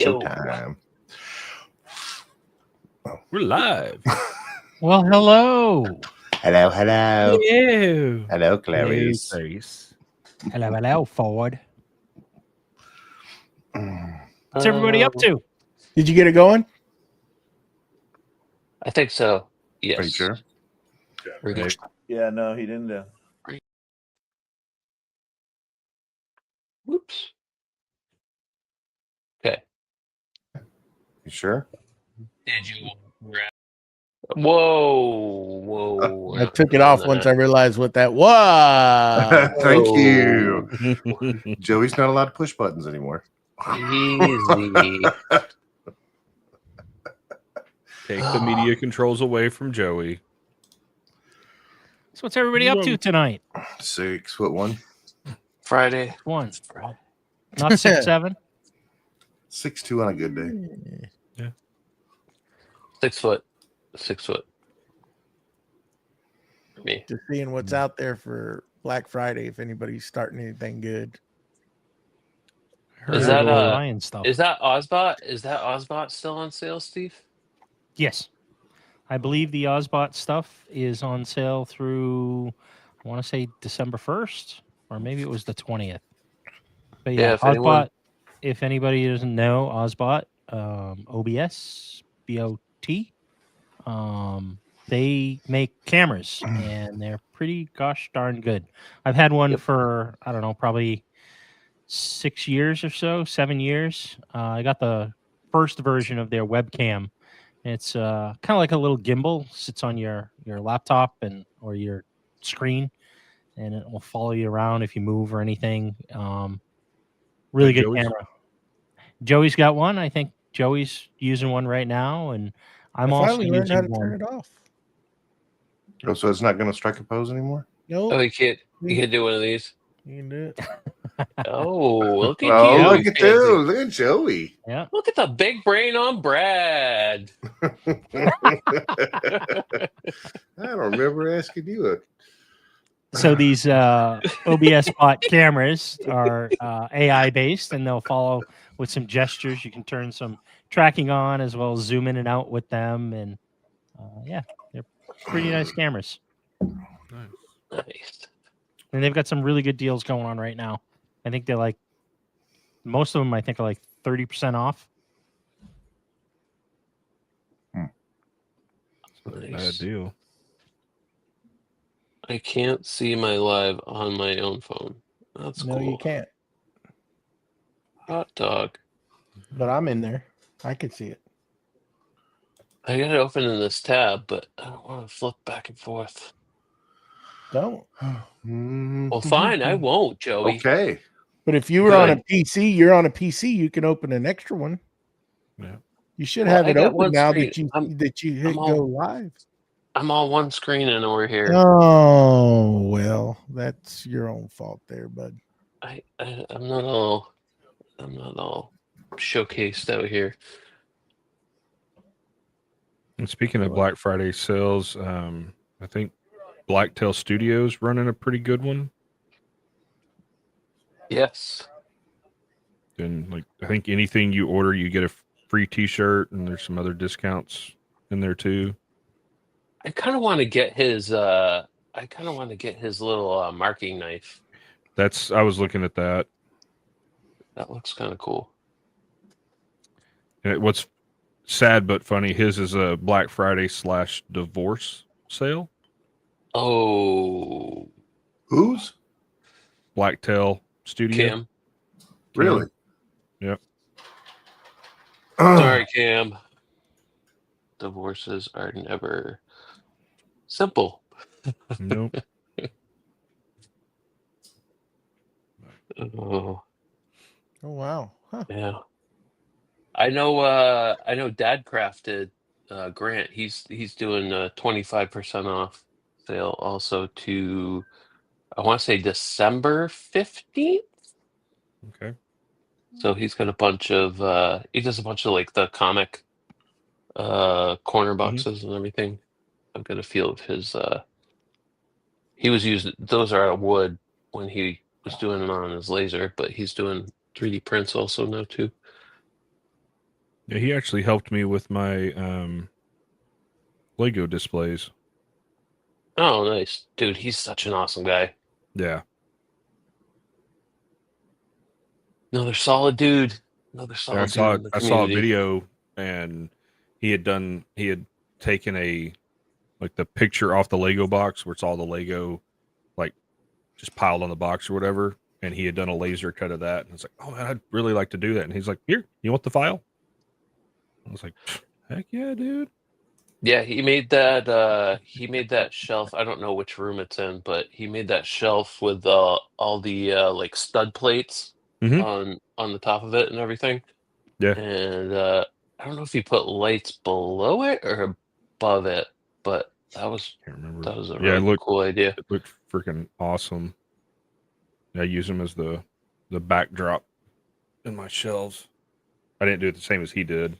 Showtime. We're live. Well, hello. Hello, hello. Hello. Hello, Clarice. Clarice. Hello, Ford. What's everybody up to? Did you get it going? I think so. Yes. Pretty sure. Pretty- Hey, Yeah, no, he didn't. Whoops. Okay. You sure? Did you? Whoa. I took it off once I realized what that was. Thank you. Joey's not allowed to push buttons anymore. Easy. take the media controls away from Joey. So what's everybody up to tonight? 6'1", Friday. One. Not 6'7"? 6'2" on a good day. 6 foot. 6 foot. For me. Just seeing what's out there for Black Friday. If anybody's starting anything good. Is that Ryan stuff? Is that Ozbot? Is that Ozbot still on sale, Steve? Yes. I believe the Ozbot stuff is on sale through, I want to say December 1st, or maybe it was the 20th. But yeah, Ozbot, if anybody doesn't know, Ozbot, OBS, BOT, they make cameras, and they're pretty gosh darn good. I've had one for, I don't know, probably 6 years or so, 7 years. I got the first version of their webcam. It's kind of like a little gimbal, sits on your laptop or your screen, and it will follow you around if you move or anything. Really good camera. Joey's got one. I think Joey's using one right now, and I'm also finally learned how to using one. turn it off. Oh, so it's not going to strike a pose anymore? No, Oh, you can't do one of these. you can do it. Oh, look at you. Oh, look at fancy. you. Look at Joey. Yeah. Look at the big brain on Brad. I don't remember asking you. So these OBS bot cameras are AI based, and they'll follow with some gestures. You can turn some tracking on as well as zoom in and out with them, and yeah, they're pretty nice cameras. Nice. And they've got some really good deals going on right now. I think they're like, most of them I think are like 30% off. Bad deal. I can't see my live on my own phone. That's No, cool. you can't. Hot dog. But I'm in there. I can see it. I got it open in this tab, but I don't want to flip back and forth. Don't. Well, fine, I won't, Joey. Okay. But if you were on a PC, you're on a PC. You can open an extra one. Yeah. You should Well, have I it got open one now screen. that you hit go live. I'm all one screen and over here. Oh well, that's your own fault there, bud. I'm not all showcased out here. And speaking of Black Friday sales, I think Blacktail Studios running a pretty good one. Yes. And like I think anything you order, you get a free T-shirt, and there's some other discounts in there too. I kind of want to get his. I kind of want to get his little marking knife. I was looking at that. That looks kind of cool. And what's sad but funny, his is a Black Friday / divorce sale. Oh. Who's? Blacktail Studio. Cam. Really? Yep. Sorry, Cam. Divorces are never simple. Nope. Oh. Oh wow. Huh. Yeah. I know Dad Crafted Grant. He's doing a 25% off sale also to I want to say December 15th. Okay. So he's got a bunch of he does a bunch of like the comic corner boxes and everything. I've got a feel of his he was using those are out of wood when he was doing them on his laser, but he's doing 3D prints also now too. Yeah, he actually helped me with my Lego displays. Oh, nice, dude. He's such an awesome guy. Yeah. Another solid dude. Another And solid dude in the I saw a community. video, and he had taken the picture off the Lego box where it's all the Lego like just piled on the box or whatever, and he had done a laser cut of that, and it's like, oh man, I'd really like to do that. And he's like, here, you want the file? I was like, heck yeah, dude. Yeah, he made that shelf. I don't know which room it's in, but he made that shelf with all the like stud plates Mhm. on the top of it and everything. Yeah. And I don't know if he put lights below it or above it, but Can't remember. that was a Yeah, really cool idea. it looked freaking awesome. I use them as the backdrop in my shelves. I didn't do it the same as he did.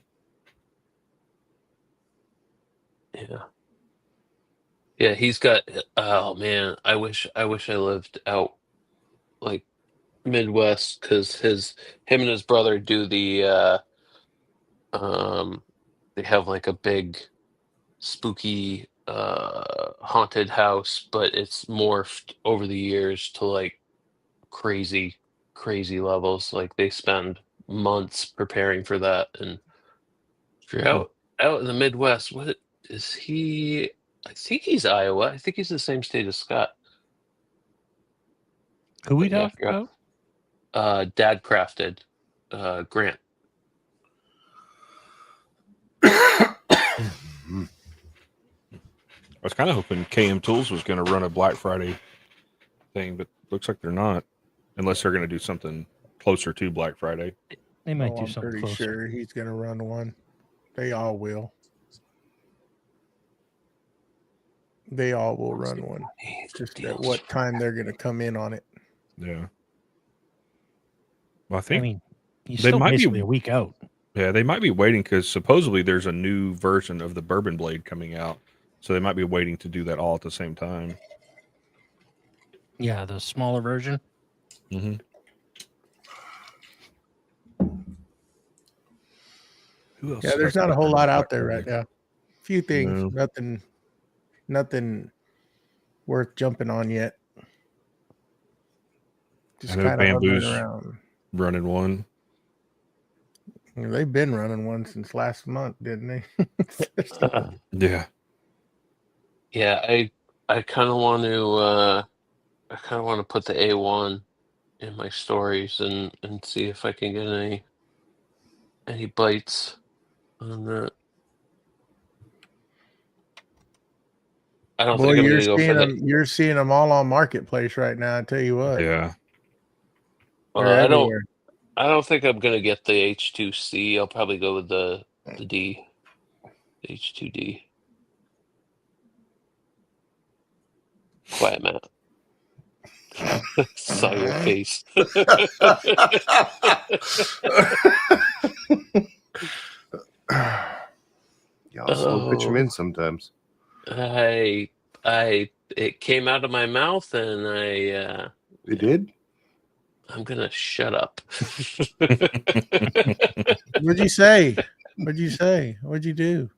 Yeah. Yeah, he's got oh man, I wish I lived out like Midwest because him and his brother do the they have like a big spooky haunted house, but it's morphed over the years to like crazy levels. Like they spend months preparing for that. And if you're out in the Midwest, what is he? I think he's Iowa. I think he's the same state as Scott. Who we But yeah, talking about? Dad crafted Grant. I was kind of hoping KM Tools was going to run a Black Friday thing, but looks like they're not, unless they're going to do something closer to Black Friday. They might do I'm something pretty closer. sure he's gonna run one. They all will. They all will run one. Just at what time they're gonna come in on it. Yeah. Well, I I think mean, he's they still might be- basically a week out. yeah, they might be waiting because supposedly there's a new version of the Bourbon Blade coming out, so they might be waiting to do that all at the same time. Yeah, the smaller version. Mm-hmm. Who else? Yeah, there's not a whole lot out there right now. Few things, No. nothing worth jumping on yet. Just I know kind of hovering Bamboo's around. running one. They've been running one since last month, didn't they? Yeah. Yeah, I kind of want to put the A1 in my stories and see if I can get any bites on that. I don't Boy, think I'm gonna go for that. you're seeing them all on Marketplace right now. I tell you what. Yeah. They're I everywhere. don't think I'm gonna get the H2C. I'll probably go with the D, H2D. Quiet, Matt. Saw your face. Y'all still pitch them in sometimes. It came out of my mouth, and It did? I'm gonna shut up. What'd you say? What'd you say? What'd you do?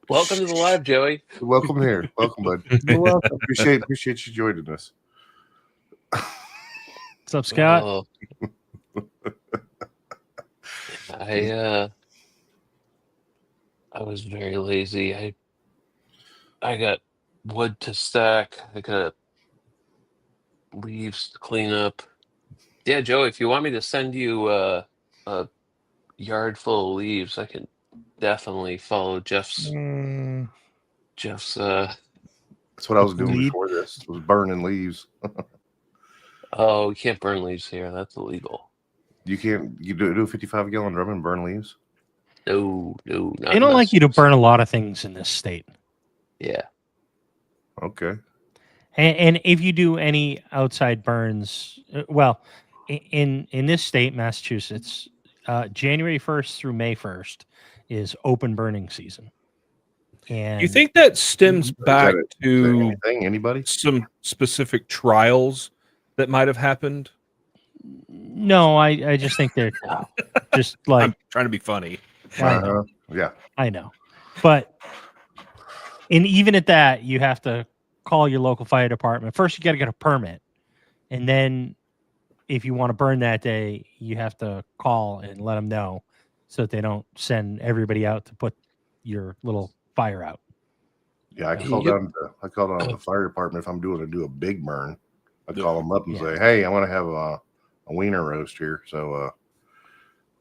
Welcome to the live, Joey. Welcome here. Welcome, bud. You're welcome. Appreciate you joining us. What's up, Scott? Oh. I was very lazy. I got wood to stack. I got leaves to clean up. Yeah, Joey, if you want me to send you a yard full of leaves, I can definitely follow Jeff's. That's what I was doing Lead. before this. Was burning leaves. Oh, you can't burn leaves here. That's illegal. You can't. You do a 55-gallon drum and burn leaves. No, not They don't like you to burn a lot of things in this state. Yeah. Okay. And if you do any outside burns, in this state, Massachusetts, January 1st through May 1st is open burning season. And You think that stems back Is that to anything? Anybody? some specific trials that might have happened? No, I just think they're just like I'm trying to be funny. I know. Yeah. I know. But even at that, you have to call your local fire department. First, you got to get a permit. And then if you want to burn that day, you have to call and let them know so that they don't send everybody out to put your little fire out. Yeah, I call down to the fire department if I'm do a big burn. I call them up and say, "Hey, I want to have a wiener roast here, so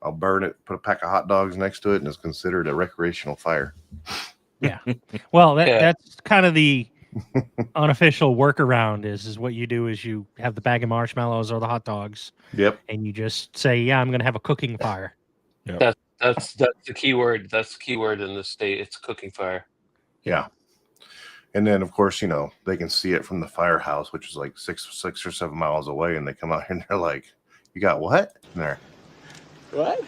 I'll burn it, put a pack of hot dogs next to it, and it's considered a recreational fire." Yeah. Well, that's kind of the unofficial workaround is what you do is you have the bag of marshmallows or the hot dogs. Yep. And you just say, yeah, I'm going to have a cooking fire. Yep. That's the key word. That's the key word in this state. It's cooking fire. Yeah. And then, of course, they can see it from the firehouse, which is like 6 or 7 miles away. And they come out here and they're like, "You got what?" And they're, What?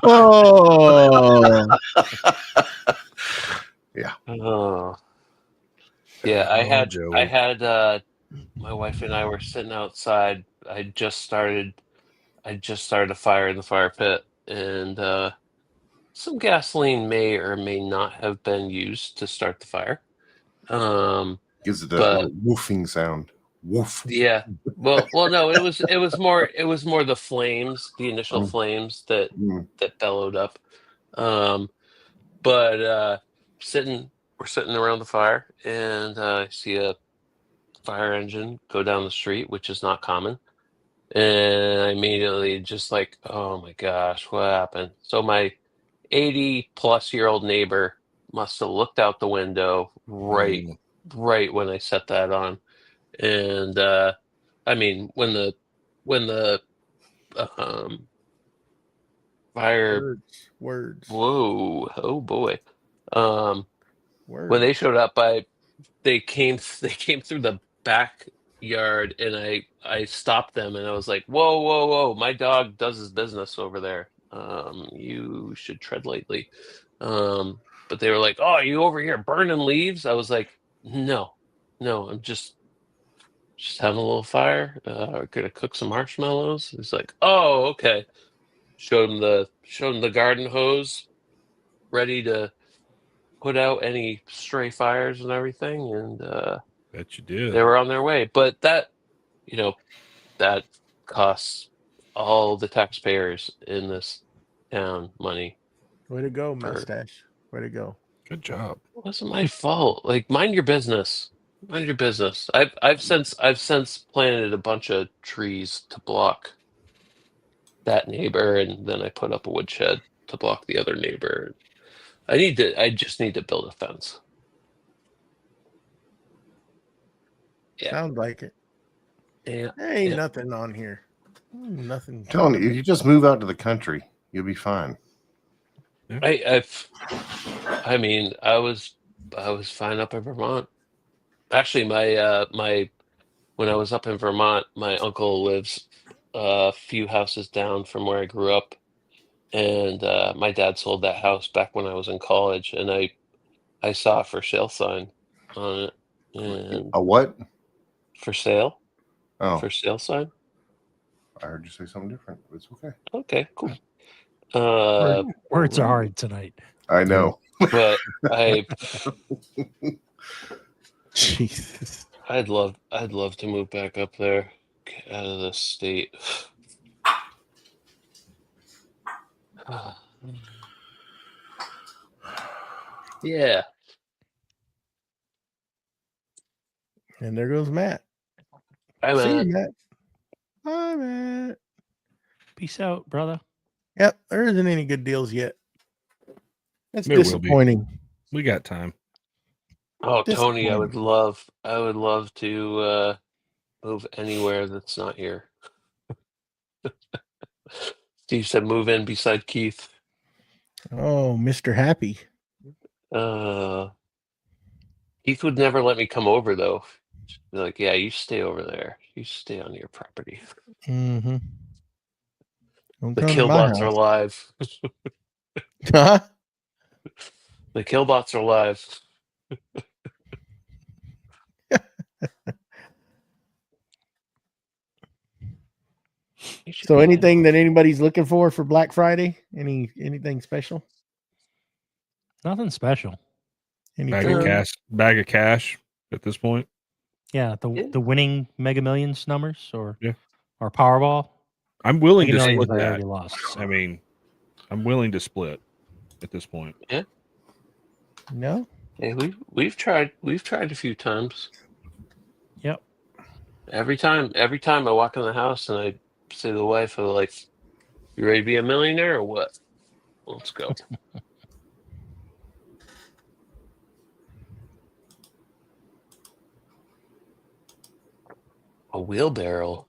Oh, yeah. Oh. Yeah, I had my wife and I were sitting outside. I just started a fire in the fire pit, and some gasoline may or may not have been used to start the fire. Gives it that But- little woofing sound. Woof. Yeah. Well, no, it was more the flames, the initial flames that bellowed up. But we're sitting around the fire, and I see a fire engine go down the street, which is not common. And I immediately just like, oh my gosh, what happened? So my 80-plus-year-old neighbor must have looked out the window right when I set that on. And I mean, when the fire words. Whoa, oh boy. Words. When they showed up, they came through the backyard, and I stopped them, and I was like, whoa, my dog does his business over there. You should tread lightly. But they were like, "Oh, are you over here burning leaves?" I was like, no, I'm just having a little fire. We're gonna cook some marshmallows. He's like, "Oh, okay." Showed him the garden hose, ready to put out any stray fires and everything, and Bet you did. they were on their way. But that costs all the taxpayers in this town money. Way to go, mustache. Way to go. Good job. It wasn't my fault. Like, mind your business. Mind your business. I've since planted a bunch of trees to block that neighbor, and then I put up a woodshed to block the other neighbor. I just need to build a fence. Yeah. Sounds like it. Yeah. There ain't Yeah. nothing on here. Nothing. I'm telling you, if you just move out to the country, you'll be fine. I mean, I was fine up in Vermont. Actually, my when I was up in Vermont, my uncle lives a few houses down from where I grew up, and my dad sold that house back when I was in college, and I saw a for sale sign on it, and A what? for sale Oh, sign. I heard you say something different. It's okay. Okay, cool. Words are hard tonight. I know. But Jesus. I'd love to move back up there, get out of this state. Yeah. And there goes Matt. I'm See you, at Matt. Hi, Matt. Peace out, brother. Yep, there isn't any good deals yet. That's There will be. disappointing. We got time. Oh, Tony, I Disappointing. would love to move anywhere that's not here. Steve said move in beside Keith. Oh, Mr. Happy. Keith would never let me come over though. Be like, yeah, you stay over there. You stay on your property. Mm-hmm. The killbots are alive. Huh? The killbots are alive. You should So be anything that anybody's looking for Black Friday? Anything special? Nothing special. Any Bag tools? of cash at this point. Yeah, Yeah. the winning Mega Millions numbers or Yeah. Powerball. I'm willing Mega to Millions split I that. already lost. I mean, I'm willing to split at this point. No. Hey, we've tried a few times. Yep. Every time I walk in the house and I say to the wife, I'm like, "You ready to be a millionaire or what? Let's go." A wheelbarrow.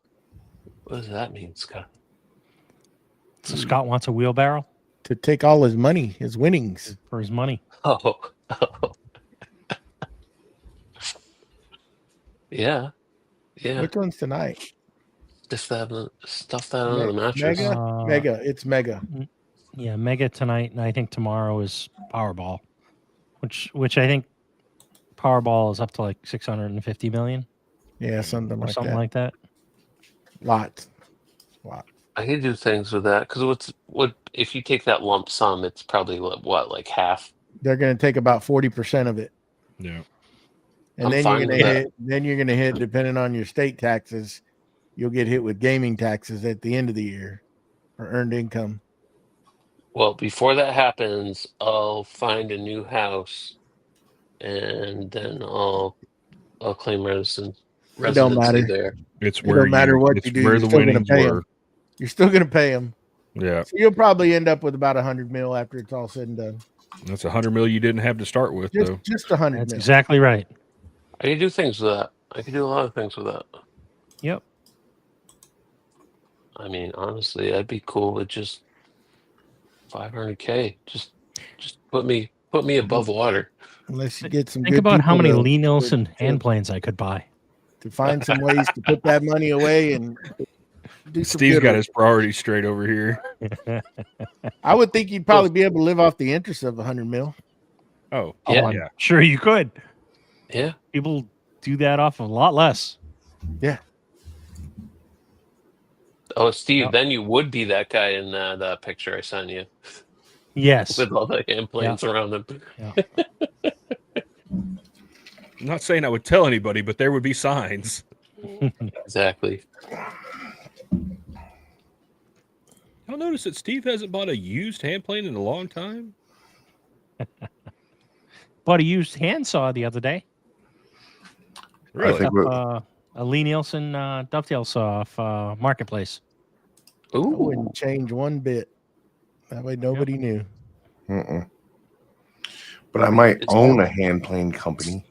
What does that mean, Scott? So Scott wants a wheelbarrow To take all his money, his winnings. for his money. Oh. Yeah. Which one's tonight? Stuff that under the mattress. Mega. It's Mega. Yeah, Mega tonight, and I think tomorrow is Powerball, which I think Powerball is up to like 650 million Yeah, something or like something that. like that. Lots. I can do things with that because what if you take that lump sum? It's probably what, like half. They're going to take about 40% of it, Yeah. and I'm then fine you're with going to that. hit. Then you're going to hit, depending on your state taxes, you'll get hit with gaming taxes at the end of the year for earned income. Well, before that happens, I'll find a new house, and then I'll claim residency matter. there. It's It where don't matter what it's you do, where you're the still gonna winnings pay 'em. were. You're still going to pay them. Yeah. So you'll probably end up with about 100 mil after it's all said and done. That's 100 million you didn't have to start with, though. Just 100 That's mil. exactly right. I can do things with that. I can do a lot of things with that. Yep. I mean, honestly, I'd be cool with just 500K. Just put me above water. Unless you get some Think good about how many people Lee Nielsen to- hand planes I could buy. to find some ways to put that money away and do some Steve's good got with his priorities straight over here. it. I would think you'd probably be able to live off the interest of 100 mil. Oh, Yeah. I'm sure you could. Yeah. People do that off a lot less. Oh, Steve, Yep. then you would be that guy in that picture I sent you Yes. with all the hand planes around him. Yeah. I'm not saying I would tell anybody, but there would be signs. Exactly. Y'all notice that Steve hasn't bought a used hand plane in a long time? Bought a used handsaw the other day. Really? I think A Lee Nielsen dovetail saw off Marketplace. I Ooh. wouldn't change one bit. That way nobody knew. Mm-mm. But I might It's own a hand plane company.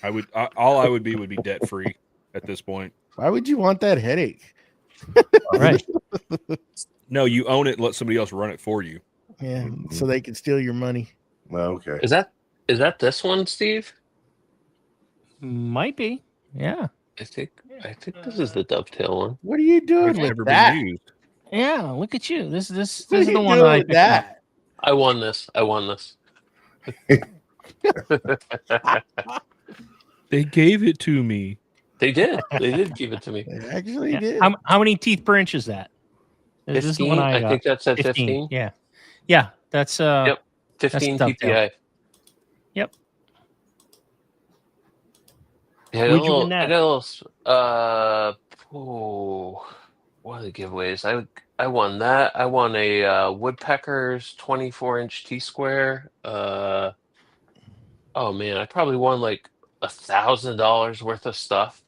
I would. All I would be debt free at this point. Why would you want that headache? Right. No, you own it and let somebody else run it for you. Yeah, so they can steal your money. Okay. Is that this one, Steve? Might be. Yeah. I think this is the dovetail one. What are you doing It's with never that? been used. Yeah. Look at you. This What is are the you one doing I with picked up. that? I won this. They gave it to me. They did give it to me. They actually Yeah. did. How many teeth per inch is that? This is the 15. one I got. think that's at 15. Yeah. Yeah. That's Yep. 15 That's dovetail. TPI. Yep. Yeah, I got Where'd a you little, win that? I got a little, what are the giveaways? I won that. I won a Woodpeckers 24-inch T-square. Oh man, I probably won like $1,000 worth of stuff.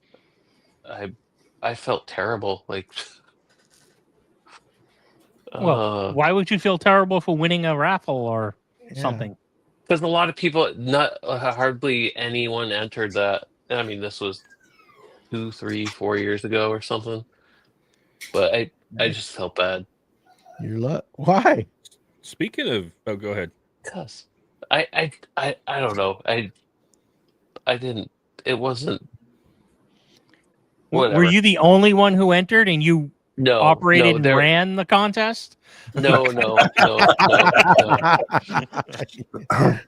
I felt terrible. Like, Well, why would you feel terrible for winning a raffle or Yeah. something? because a lot of people, not hardly anyone entered that. I mean, this was 2, 3, 4 years ago or something. But I just felt bad. Your luck. Why? Speaking of, oh, go ahead. Cause I don't know. I didn't. It wasn't. Were Whatever. you the only one who entered and you No. operated no, and there- ran the contest? No.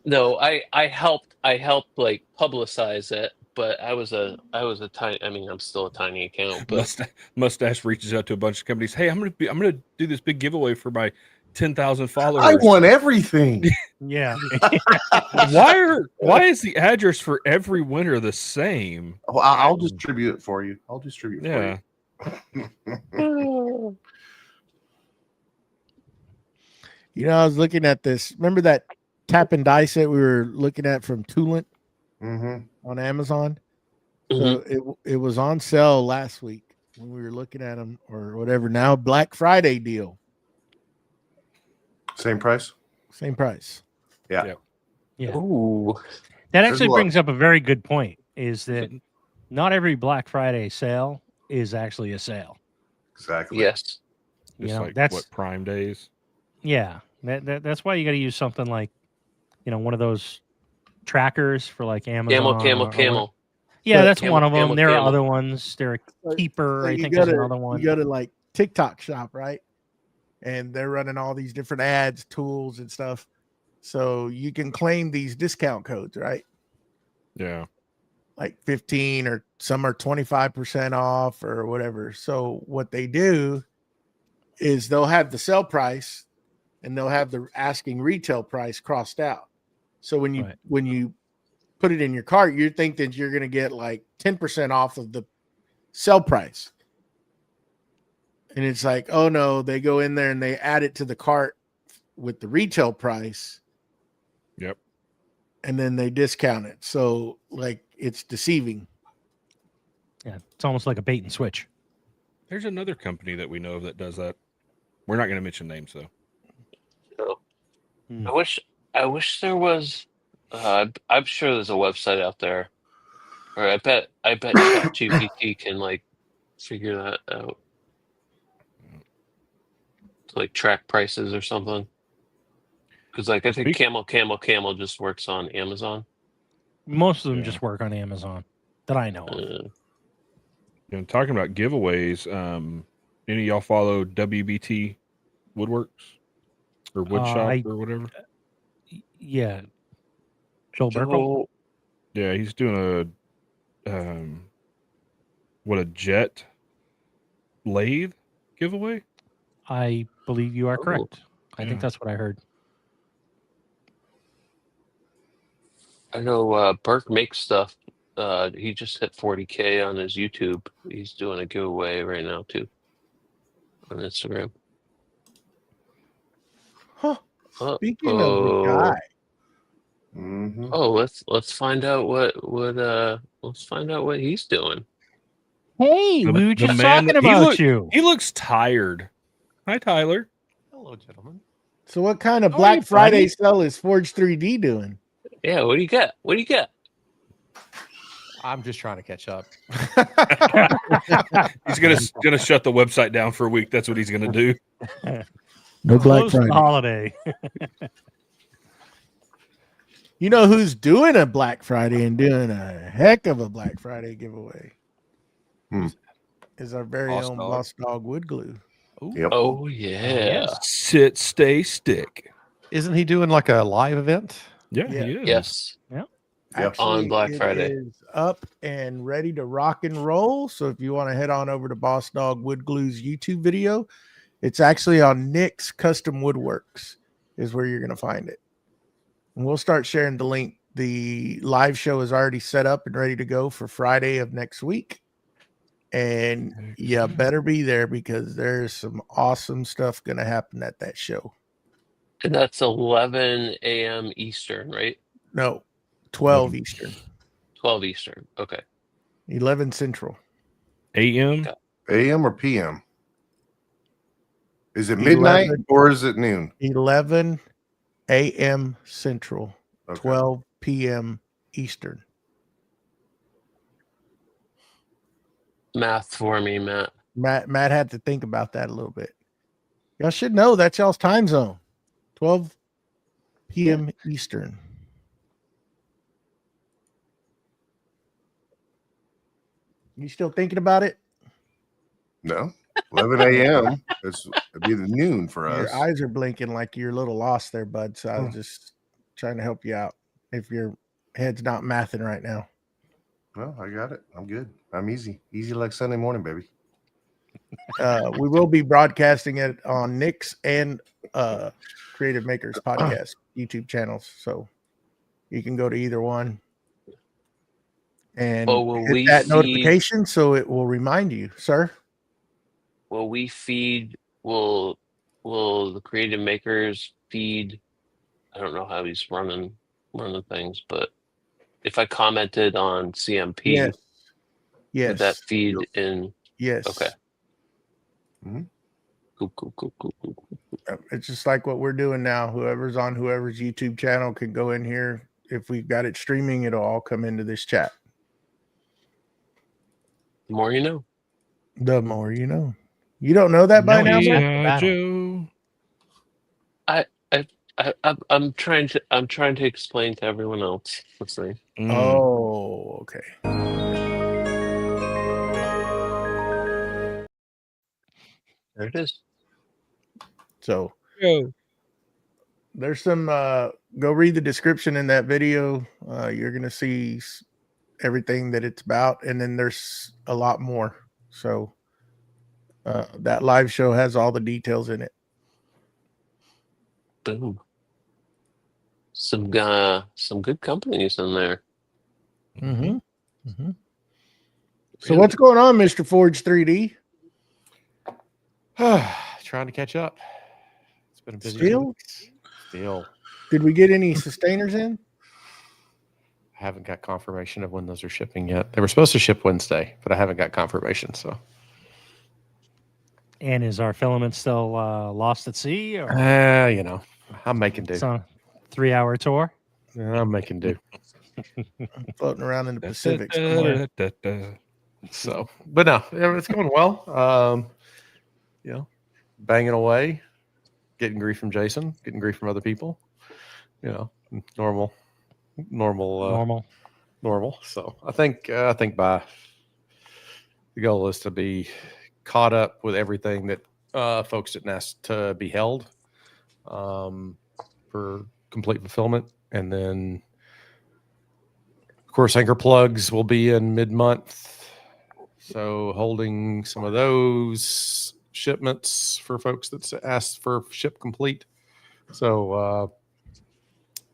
No. I helped like publicize it, but I was a tiny. I mean, I'm still a tiny account, but Mustache reaches out to a bunch of companies. Hey, I'm gonna do this big giveaway for my 10,000 I followers. want everything. Yeah. Why is the address for every winner the same? Well, I'll distribute it for you. I'll distribute it Yeah. for you. You know, I was looking at this. Remember that tap and die set we were looking at from Toolant on Amazon? So it was on sale last week when we were looking at them or whatever. Now Black Friday deal. Same price? Same price. Yeah. Yeah. ooh, That There's actually a lot. brings up a very good point, is that not every Black Friday sale is actually a sale. Exactly. yes, You Just know, like that's what Prime days. yeah. That's why you got to use something like, one of those trackers for like Amazon. camel. Yeah, But- that's one of them. Camel, There are camel. other ones. There are Keeper. So I you think go there's to- another one. You go to like TikTok shop, right? And they're running all these different ads, tools, and stuff. So you can claim these discount codes, right? Yeah. Like 15 or some are 25% off or whatever. So what they do is they'll have the sell price and they'll have the asking retail price crossed out. So when you put it in your cart, you think that you're going to get like 10% off of the sell price. And it's like, oh no, they go in there and they add it to the cart with the retail price. Yep. And then they discount it. So like it's deceiving. Yeah, it's almost like a bait and switch. There's another company that we know of that does that. We're not going to mention names though. So, Hmm. I wish there was. I'm sure there's a website out there, or I bet ChatGPT can like figure that out, to like track prices or something. Because like I think camel just works on Amazon. Most of them Yeah. just work on Amazon that I know of. Talking about giveaways, any of y'all follow WBT Woodworks or Woodshop or whatever? Yeah. Joel Burkle? Yeah, he's doing a jet lathe giveaway. I believe you are correct. I Yeah. think that's what I heard. I know Burke makes stuff. He just hit 40K on his YouTube. He's doing a giveaway right now too on Instagram. Huh. Speaking of the guy. Oh, let's find out what he's doing. Hey, we were just talking he about you. He looks tired. Hi, Tyler. Hello, gentlemen. So what kind of How are Black you, Friday buddy? sale is Forge 3D doing? Yeah, what do you got? What do you got? I'm just trying to catch up. He's gonna shut the website down for a week. That's what he's gonna do. No Black Close to Friday. the holiday. You know who's doing a Black Friday and doing a heck of a Black Friday giveaway? Is our very Boss own Dog. Boss Dog Wood Glue. Yep. Oh yeah. Sit, stay, stick. Isn't he doing like a live event? Yeah, Yeah. he is. Yes. On Black it Friday. is up and ready to rock and roll. So if you want to head on over to Boss Dog Wood Glue's YouTube video, it's actually on Nick's Custom Woodworks is where you're going to find it. And we'll start sharing the link. The live show is already set up and ready to go for Friday of next week. And you better be there because there's some awesome stuff going to happen at that show. And that's 11 a.m. Eastern, right? No, 12 Eastern, 12 Eastern. Okay. 11 Central. AM. Okay. AM or PM? Is it midnight 11. or is it noon? 11 a.m. Central, Okay. 12 p.m. Eastern. Math for me, Matt. Matt had to think about that a little bit. Y'all should know that's y'all's time zone. 12 p.m. Eastern. You still thinking about it? No. 11 a.m. It'd be the noon for us. Your eyes are blinking like you're a little lost there, bud. So I was just trying to help you out if your head's not mathing right now. Well, I got it. I'm good. I'm easy. Easy like Sunday morning, baby. We will be broadcasting it on Nick's and Creative Makers podcast YouTube channels, so you can go to either one and will hit we that feed? notification so it will remind you, sir. Will we feed? Will the creative makers feed? I don't know how he's running things, but if I commented on CMP, Yes. would that feed in? Yes. Okay. Mm-hmm. Cool. It's just like what we're doing now. Whoever's on whoever's YouTube channel can go in here. If we've got it streaming, it'll all come into this chat. The more you know. The more you know. You don't know that by now, man? Joe. I'm trying to explain to everyone else. Let's see. Oh, okay. There it is. So there's some go read the description in that video. You're gonna see everything that it's about, and then there's a lot more. So that live show has all the details in it. Boom. Some good companies in there. Mm-hmm. Mm-hmm. So what's going on, Mr. Forge 3D? Trying to catch up. It's been a busy Still? week. Still. Did we get any sustainers in? I haven't got confirmation of when those are shipping yet. They were supposed to ship Wednesday, but I haven't got confirmation. So. And is our filament still lost at sea? Or You know, I'm making do. it's on a 3-hour tour? I'm making do. Floating around in the Pacific. So, but no, it's going well. You know, banging away, getting grief from Jason, getting grief from other people. You know, normal. So I think by the goal is to be caught up with everything that folks didn't ask to be held for complete fulfillment, and then of course anchor plugs will be in mid-month, so holding some of those shipments for folks that asked for ship complete. So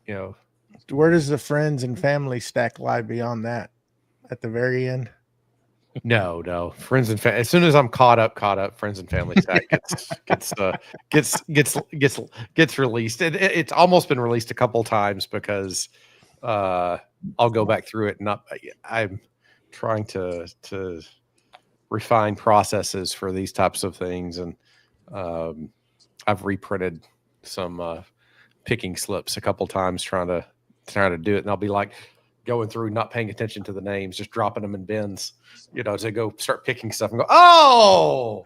you know, where does the friends and family stack lie beyond that? At the very end? No. Friends and family. As soon as I'm caught up, friends and family stack gets released. It's almost been released a couple times because I'll go back through it, and I'm trying to refine processes for these types of things, and I've reprinted some picking slips a couple times trying to do it, and I'll be like going through, not paying attention to the names, just dropping them in bins, you know, to go start picking stuff and go, oh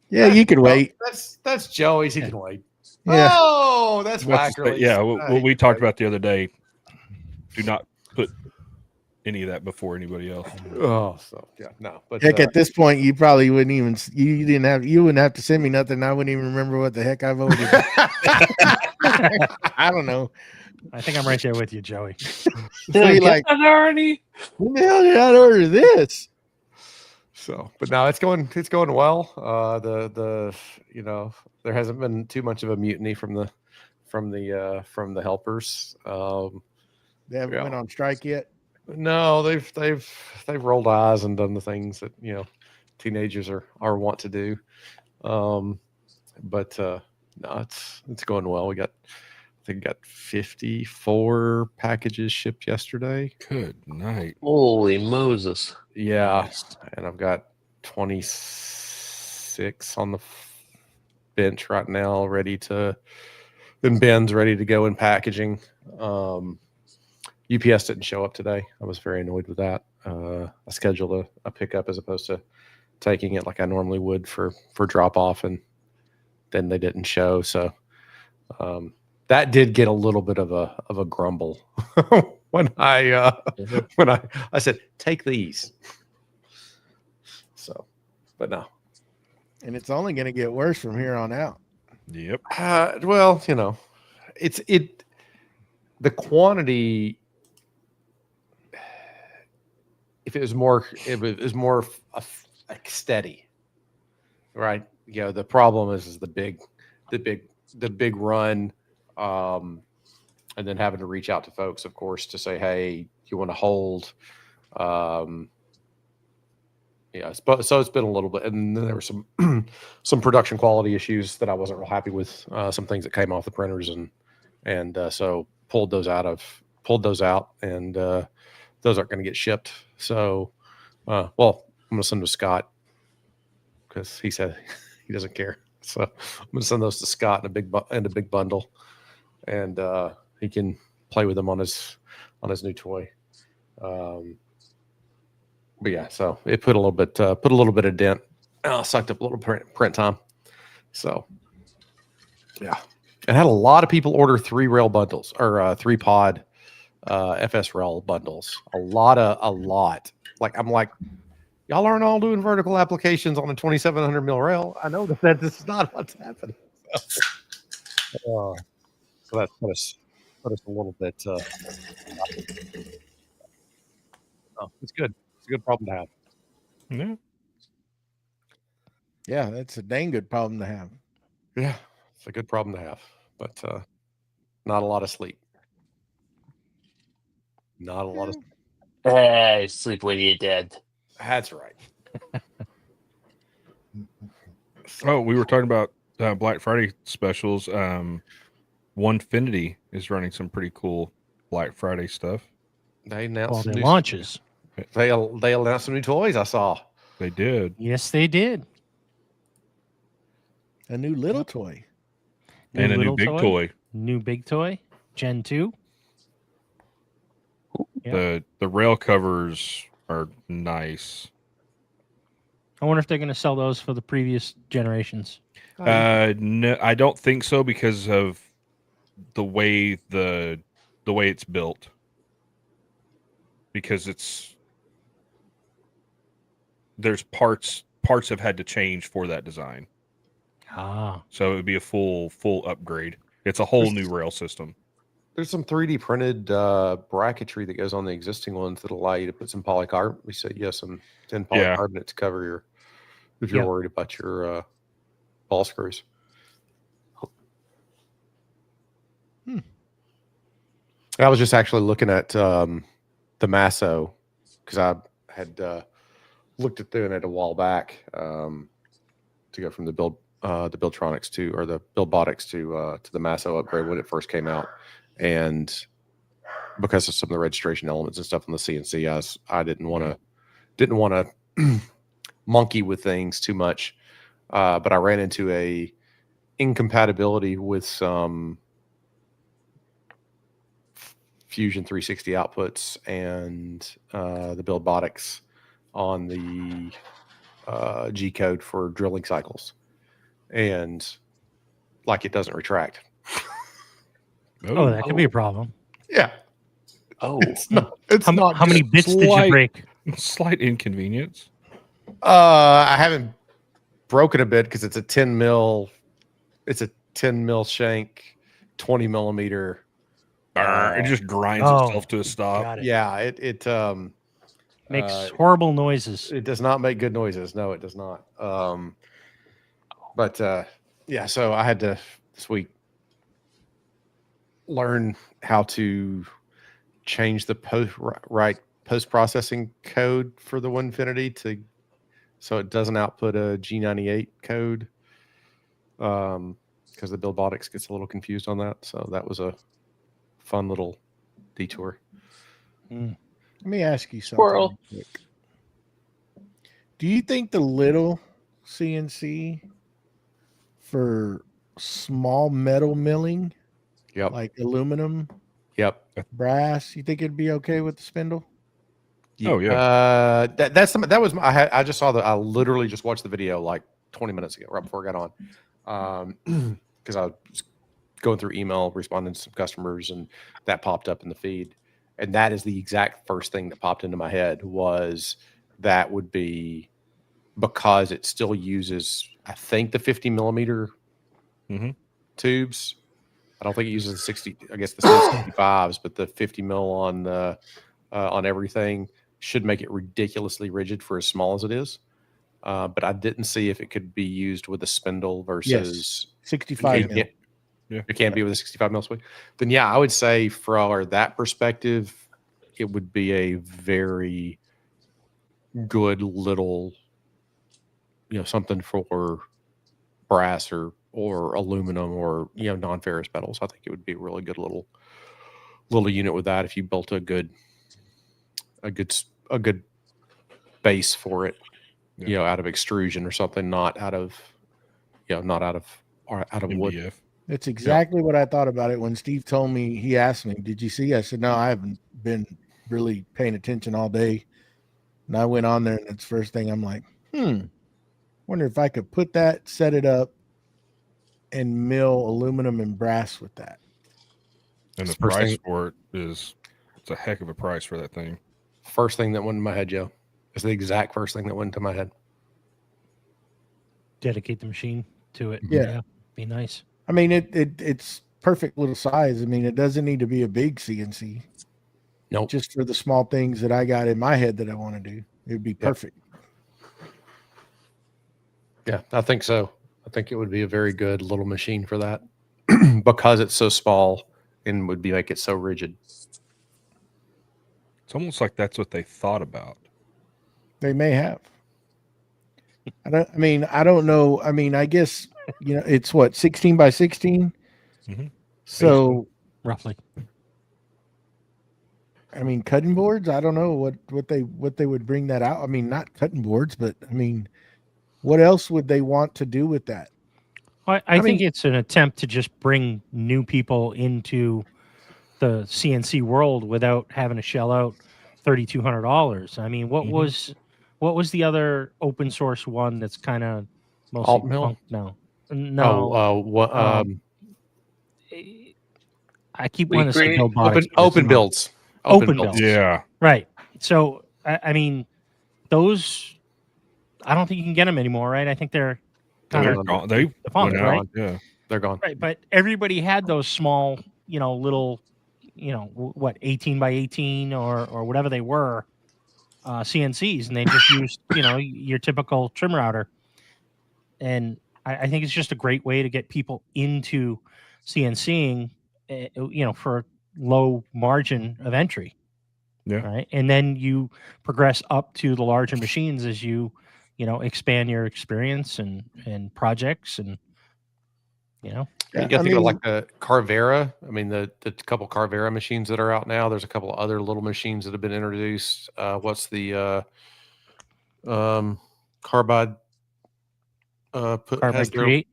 yeah, you could wait. That's Joey's. He can wait. Yeah. Oh, that's Wackerly's. Yeah, what we talked about the other day. Do not put any of that before anybody else. Oh, so yeah, no. But Heck, at this point, you probably wouldn't even. You wouldn't have to send me nothing. I wouldn't even remember what the heck I voted. I don't know. I think I'm right there with you, Joey. Did I you get like, that already? when the hell did I order this? So, but now it's going well. The you know, there hasn't been too much of a mutiny from the helpers. They haven't went on strike yet. No, they've rolled eyes and done the things that, you know, teenagers are want to do. But no, it's going well. I think we got 54 packages shipped yesterday. Good night. Holy Moses. Yeah, and I've got 26 on the bench right now, ready to in bins, ready to go in packaging. UPS didn't show up today. I was very annoyed with that. I scheduled a pickup as opposed to taking it like I normally would for drop off, and then they didn't show. So that did get a little bit of a grumble when I said, take these. So, but no. And it's only going to get worse from here on out. Yep. Well, you know, the quantity if it was more, like steady, right? You know, the problem is the big run, and then having to reach out to folks, of course, to say, hey, you want to hold. Yeah, so it's been a little bit, and then there were some some production quality issues that I wasn't real happy with. Some things that came off the printers, and so pulled those out, and those aren't going to get shipped. So, well, I'm going to send them to Scott because he said he doesn't care. So I'm going to send those to Scott in a big bundle, and he can play with them on his new toy. But yeah, so it put a little bit of dent. Sucked up a little print time. So yeah, and had a lot of people order 3 rail bundles or 3 pod FS rail bundles. A lot. Like I'm like, y'all aren't all doing vertical applications on a 2700 mil rail. I know that this is not what's happening. So that put us a little bit. It's good. It's a good problem to have. Yeah. Yeah, that's a dang good problem to have. Yeah, it's a good problem to have, but not a lot of sleep. Not a lot of. Hey, sleep when you're dead. That's right. Oh, we were talking about Black Friday specials. Onefinity is running some pretty cool Black Friday stuff. They announced All some their new launches. They announced some new toys. I saw. They did. Yes, they did. A new little toy. And a new little big toy. New big toy. Gen 2. The rail covers are nice. I wonder if they're going to sell those for the previous generations. No, I don't think so because of the way it's built. Because there's parts have had to change for that design. Ah. So it would be a full upgrade. It's a whole new rail system. There's some 3D printed bracketry that goes on the existing ones that allow you to put some polycarbonate. We said yes, some tin polycarbonate to cover your if you're worried about your ball screws. I was just actually looking at the Masso because I had looked at doing it a while back to go from the Buildtronics or the Buildbotics to the Masso upgrade when it first came out, and because of some of the registration elements and stuff on the CNC, I didn't want to monkey with things too much, but I ran into a incompatibility with some Fusion 360 outputs and the Buildbotics on the G code for drilling cycles, and like it doesn't retract. Oh, that could be a problem. Yeah. Oh, It's not. How many bits did you break? Slight inconvenience. I haven't broken a bit because it's a 10 mil. It's a 10 mil shank, 20 millimeter. It just grinds itself to a stop. Got it. Yeah, it Makes horrible noises. It does not make good noises. No, it does not. But yeah, so I had to this week learn how to change the post processing code for the Onefinity so it doesn't output a G98 code. Because the Buildbotics gets a little confused on that. So that was a fun little detour. Let me ask you something. Squirrel. Real quick. Do you think the little CNC for small metal milling, Yep. like aluminum, Yep. brass, you think it'd be okay with the spindle? Oh, yeah. I just saw I literally just watched the video like 20 minutes ago, right before I got on. Because I was going through email, responding to some customers, and that popped up in the feed. And that is the exact first thing that popped into my head was that would be because it still uses, I think, the 50 millimeter tubes. I don't think it uses the 60, I guess the 65s, but the 50 mil on everything. should make it ridiculously rigid for as small as it is. But I didn't see if it could be used with a spindle versus 65 mil. It can be with a 65 mil swing. Then yeah, I would say for that perspective, it would be a very good little, something for brass or aluminum or non-ferrous metals. I think it would be a really good little unit with that if you built a good base for it, out of extrusion or something, not out of wood. MDF. That's exactly what I thought about it when Steve told me. He asked me, "Did you see?" I said, "No, I haven't been really paying attention all day." And I went on there, and it's the first thing I'm like, wonder if I could put that, set it up, and mill aluminum and brass with that. And the price for it it's a heck of a price for that thing. First thing that went in my head, Joe. It's the exact first thing that went into my head. Dedicate the machine to it. Yeah. Be nice. I mean, it's perfect little size. I mean, it doesn't need to be a big CNC. Nope. Just for the small things that I got in my head that I want to do, it would be perfect. Yeah, I think so. I think it would be a very good little machine for that because it's so small and would make it so rigid. It's almost like that's what they thought about. They may have. I don't know. I mean, I guess, it's what, 16 by 16? Mm-hmm. So roughly. I mean, cutting boards, I don't know what they would bring that out. I mean, not cutting boards, but I mean, what else would they want to do with that? I think it's an attempt to just bring new people into the CNC world without having to shell out $3,200. I mean, what was the other open source one that's kind of mostly Alt mill? No. I keep wanting to say Buildbotics. Open builds. Open builds. Yeah. Right. So I mean, those, I don't think you can get them anymore, right? I think they're kind of gone. They defunct, right? Yeah, they're gone. Right, but everybody had those small, little, 18 by 18 or whatever they were, CNCs, and they just used, your typical trim router. And I think it's just a great way to get people into CNCing, for low margin of entry. Yeah. Right. And then you progress up to the larger machines as you, expand your experience and projects and, You got to think of like the Carvera. I mean, the couple Carvera machines that are out now. There's a couple of other little machines that have been introduced. What's the Carbide? Carbide Create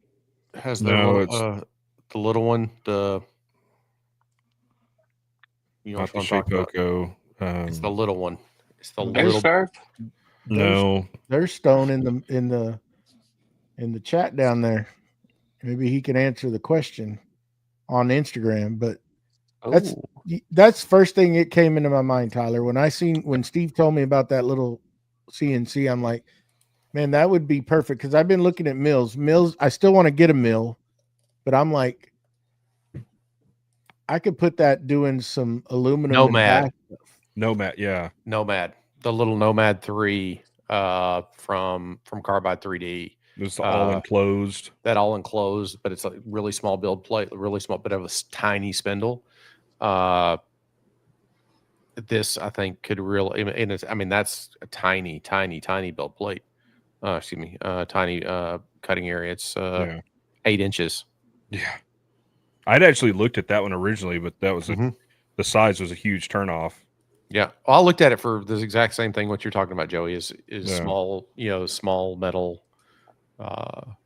has their little, the little one. Not the Shapeoko. It's the little one. It's the There's little. No, there's Stone in the chat down there. Maybe he can answer the question on Instagram, but that's first thing it came into my mind, Tyler. When Steve told me about that little CNC, I'm like, man, that would be perfect. Cause I've been looking at mills, I still want to get a mill, but I'm like, I could put that doing some aluminum. Nomad. Yeah. Nomad, the little Nomad 3 from Carbide 3D. It's all enclosed. That all enclosed, but it's a really small build plate, really small, but of a tiny spindle. This I think could really, and it's, that's a tiny build plate. Tiny cutting area. It's 8 inches. Yeah. I'd actually looked at that one originally, but that was the size was a huge turnoff. Yeah, well, I looked at it for this exact same thing. What you're talking about, Joey, is small, small metal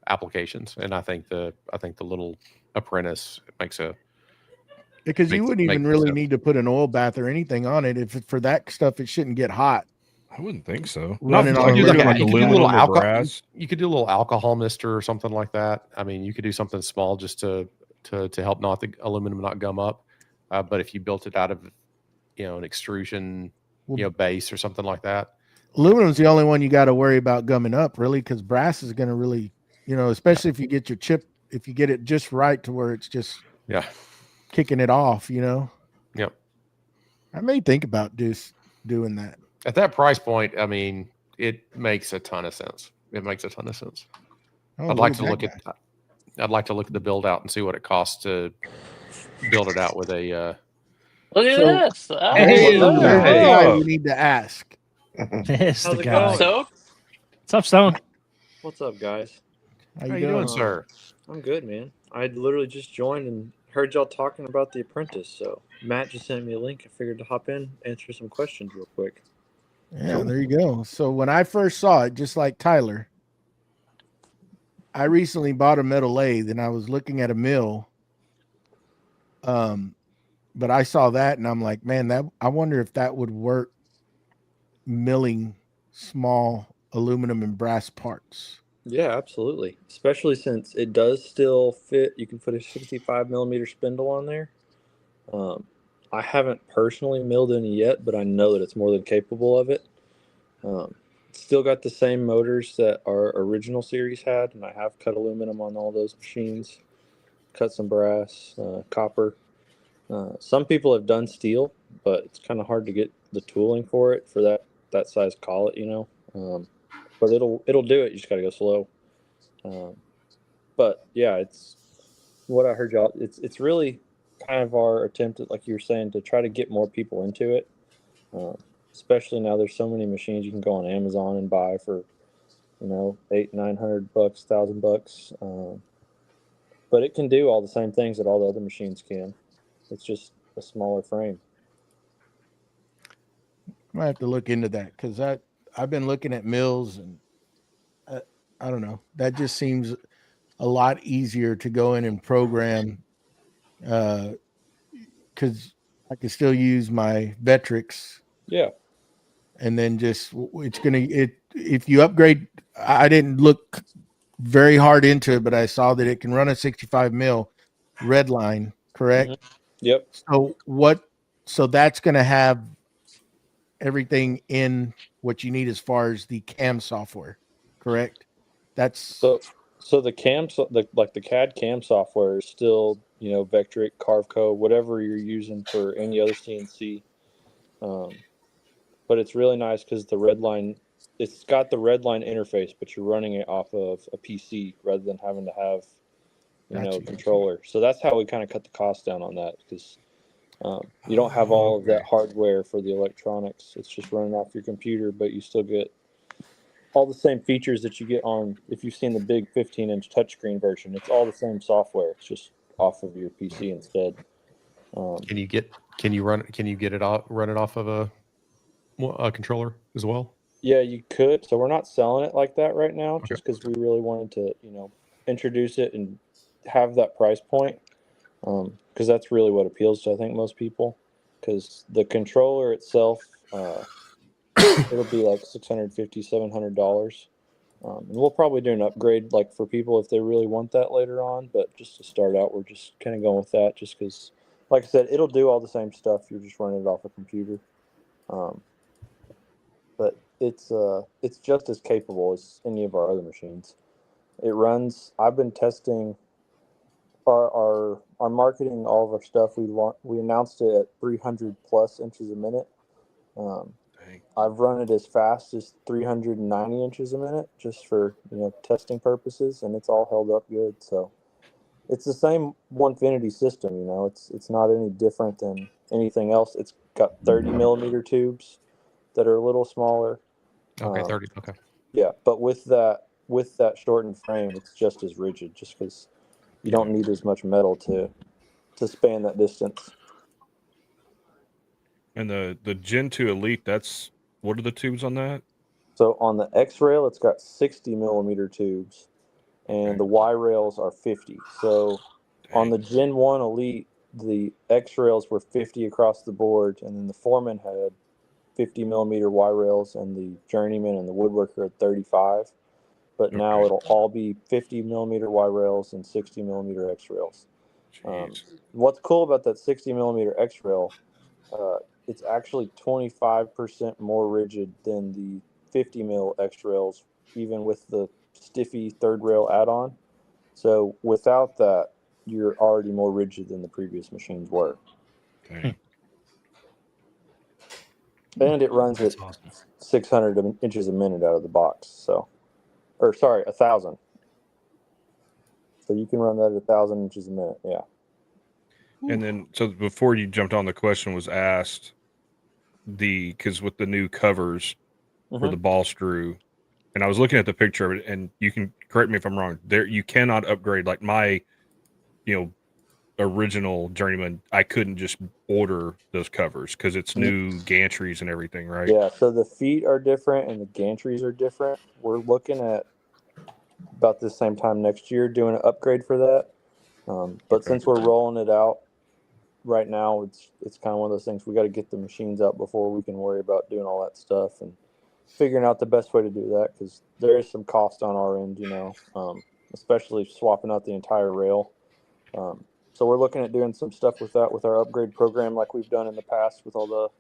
applications, and I think the little Apprentice makes a because you wouldn't even really need to put an oil bath or anything on it. If for that stuff, it shouldn't get hot. I wouldn't think so. You could do a little alcohol mister or something like that. I mean, you could do something small just to help not the aluminum not gum up. But if you built it out of an extrusion base or something like that, aluminum's the only one you got to worry about gumming up, really, because brass is going to really, especially if you get your chip, if you get it just right to where it's just kicking it off, Yep. I may think about doing that. At that price point, I mean, it makes a ton of sense. It makes a ton of sense. Oh, I'd like at to that look guy. at. I'd like to look at the build out and see what it costs to build it out with a. Look at So- this. Ah, Hey, look at That's that. the Hey. guy we need to ask. There's How's the it guy. going? So, What's up, Stone? What's up, guys? How How you you doing, doing? sir? I'm good, man. I literally just joined and heard y'all talking about The Apprentice. So Matt just sent me a link. I figured to hop in, answer some questions real quick. Yeah, there you go. So when I first saw it, just like Tyler, I recently bought a metal lathe and I was looking at a mill. But I saw that and I'm like, man, that I wonder if that would work milling small aluminum and brass parts. Yeah, absolutely. Especially since it does still fit. You can put a 65 millimeter spindle on there. I haven't personally milled any yet, but I know that it's more than capable of it. It's still got the same motors that our original series had, and I have cut aluminum on all those machines, cut some brass, copper. Some people have done steel, but it's kind of hard to get the tooling for it for that size collet, you know. But it'll do it. You just got to go slow. But yeah, it's what I heard y'all. It's really kind of our attempt at, like you were saying, to try to get more people into it. Especially now, there's so many machines you can go on Amazon and buy for, you know, $800-900, $1,000. But it can do all the same things that all the other machines can. It's just a smaller frame. I might have to look into that because I've been looking at mills and I don't know. That just seems a lot easier to go in and program because I can still use my Vectrix. Yeah. And then just it's gonna if you upgrade. I didn't look very hard into it, but I saw that it can run a 65 mil red line, correct? Yep. So that's gonna have everything in what you need as far as the CAM software, correct? That's So the the CAD CAM software is still, you know, Vectric, Carveco, whatever you're using for any other CNC. But it's really nice because it's got the red line interface, but you're running it off of a PC rather than having to have, you know, a controller. So that's how we kind of cut the cost down on that because you don't have all of that hardware for the electronics. It's just running off your computer, but you still get all the same features that you get on, if you've seen the big 15-inch touchscreen version. It's all the same software. It's just off of your PC instead. Can you get it off, run it off of a controller as well? Yeah, you could. So we're not selling it like that right now, just because we really wanted to, you know, introduce it and have that price point, because that's really what appeals to, I think, most people. Because the controller itself, it'll be like $650-700, and we'll probably do an upgrade, like for people if they really want that later on. But just to start out, we're just kind of going with that, just because, like I said, it'll do all the same stuff. You're just running it off a computer. But it's just as capable as any of our other machines. It runs. I've been testing our marketing, all of our stuff. We announced it at 300 plus inches a minute. I've run it as fast as 390 inches a minute just for, you know, testing purposes, and it's all held up good. So it's the same Onefinity system. You know, it's not any different than anything else. It's got 30 millimeter tubes that are a little smaller. Okay, 30. Okay. Yeah, but with that shortened frame, it's just as rigid, just because you don't need as much metal to span that distance. And the Gen 2 Elite, what are the tubes on that? So on the X rail, it's got 60 millimeter tubes, and the Y rails are 50. So on the Gen 1 Elite, the X rails were 50 across the board, and then the Foreman had 50 millimeter Y rails, and the Journeyman and the Woodworker had 35. But now it'll all be 50 millimeter Y rails and 60 millimeter X rails. What's cool about that 60 millimeter X rail, it's actually 25% more rigid than the 50 mil X rails, even with the stiffy third rail add-on. So without that, you're already more rigid than the previous machines were. And it runs That's at awesome. 600 inches a minute out of the box. So, or sorry, 1,000. So you can run that at 1,000 inches a minute. Yeah. And then, so before you jumped on, the question was asked because with the new covers for the ball screw, and I was looking at the picture of it, and you can correct me if I'm wrong. There, you cannot upgrade like my, original Journeyman. I couldn't just order those covers because it's new gantries and everything, right? Yeah. So the feet are different and the gantries are different. We're looking at about the same time next year doing an upgrade for that. But since we're rolling it out right now, it's kind of one of those things we got to get the machines out before we can worry about doing all that stuff and figuring out the best way to do that, because there is some cost on our end, especially swapping out the entire rail. So we're looking at doing some stuff with that with our upgrade program like we've done in the past with all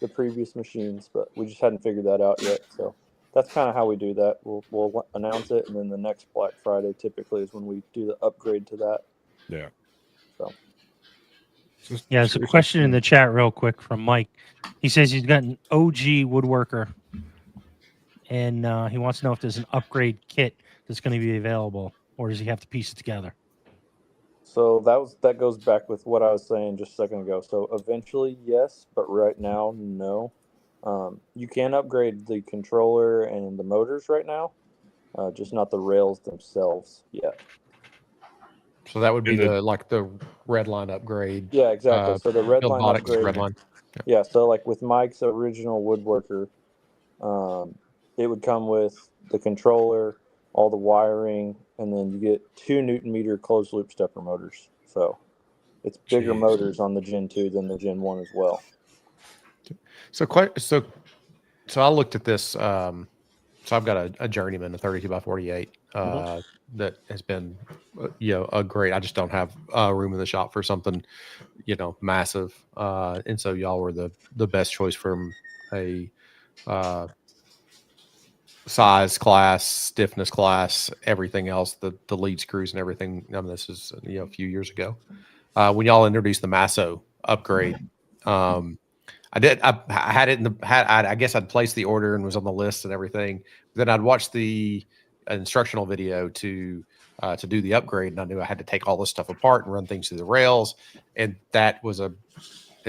the previous machines, but we just hadn't figured that out yet. So that's kind of how we do that. We'll announce it, and then the next Black Friday typically is when we do the upgrade to that. Yeah. So. Yeah, there's a question in the chat real quick from Mike. He says he's got an OG woodworker, and he wants to know if there's an upgrade kit that's going to be available, or does he have to piece it together? So that goes back with what I was saying just a second ago. So eventually, yes, but right now, no. You can upgrade the controller and the motors right now, just not the rails themselves yet. So that would be the red line upgrade. Yeah, exactly. So the red line upgrade. Red line. Yeah. So like with Mike's original woodworker, it would come with the controller, all the wiring, and then you get 2 Newton meter closed loop stepper motors. So it's bigger motors on the Gen 2 than the Gen 1 as well. So I looked at this. So I've got a Journeyman, a 32 by 48, that has been, a great. I just don't have room in the shop for something, massive. And so y'all were the best choice from a size, class, stiffness class, everything else, the lead screws and everything. I mean, this is a few years ago when y'all introduced the Masso upgrade. I had it I guess I'd placed the order and was on the list and everything. Then I'd watched the instructional video to do the upgrade, and I knew I had to take all this stuff apart and run things through the rails, and that was a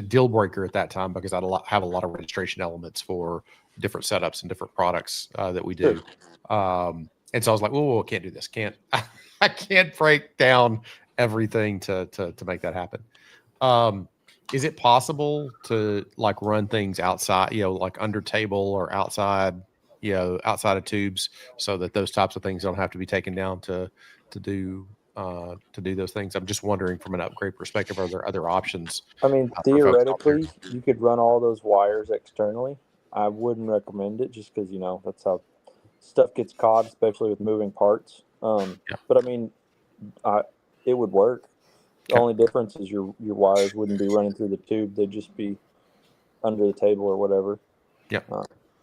deal breaker at that time because I have a lot of registration elements for different setups and different products that we do. And so I was like, "Oh, I can't do this. I can't break down everything to make that happen." Is it possible to run things outside, like under table or outside, outside of tubes, so that those types of things don't have to be taken down to do those things? I'm just wondering from an upgrade perspective, are there other options? I mean, theoretically, you could run all those wires externally. I wouldn't recommend it just because, that's how stuff gets caught, especially with moving parts. But I mean, it would work. The only difference is your wires wouldn't be running through the tube. They'd just be under the table or whatever. Yeah.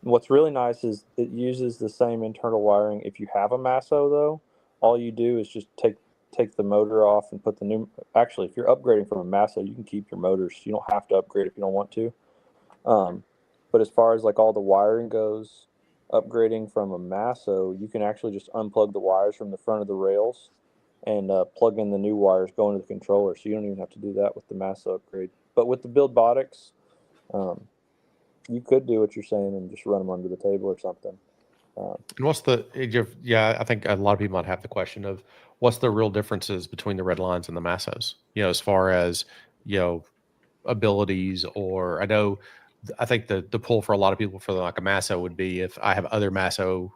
What's really nice is it uses the same internal wiring. If you have a Masso, though, all you do is just take the motor off and put the new. Actually, if you're upgrading from a Masso, you can keep your motors. You don't have to upgrade if you don't want to. But as far as all the wiring goes, upgrading from a Masso, you can actually just unplug the wires from the front of the rails and plug in the new wires going to the controller. So you don't even have to do that with the Masso upgrade. But with the Buildbotics, you could do what you're saying and just run them under the table or something. And what's I think a lot of people might have the question of what's the real differences between the red lines and the Massos, as far as, abilities, or I think the pull for a lot of people for a Masso would be if I have other Masso,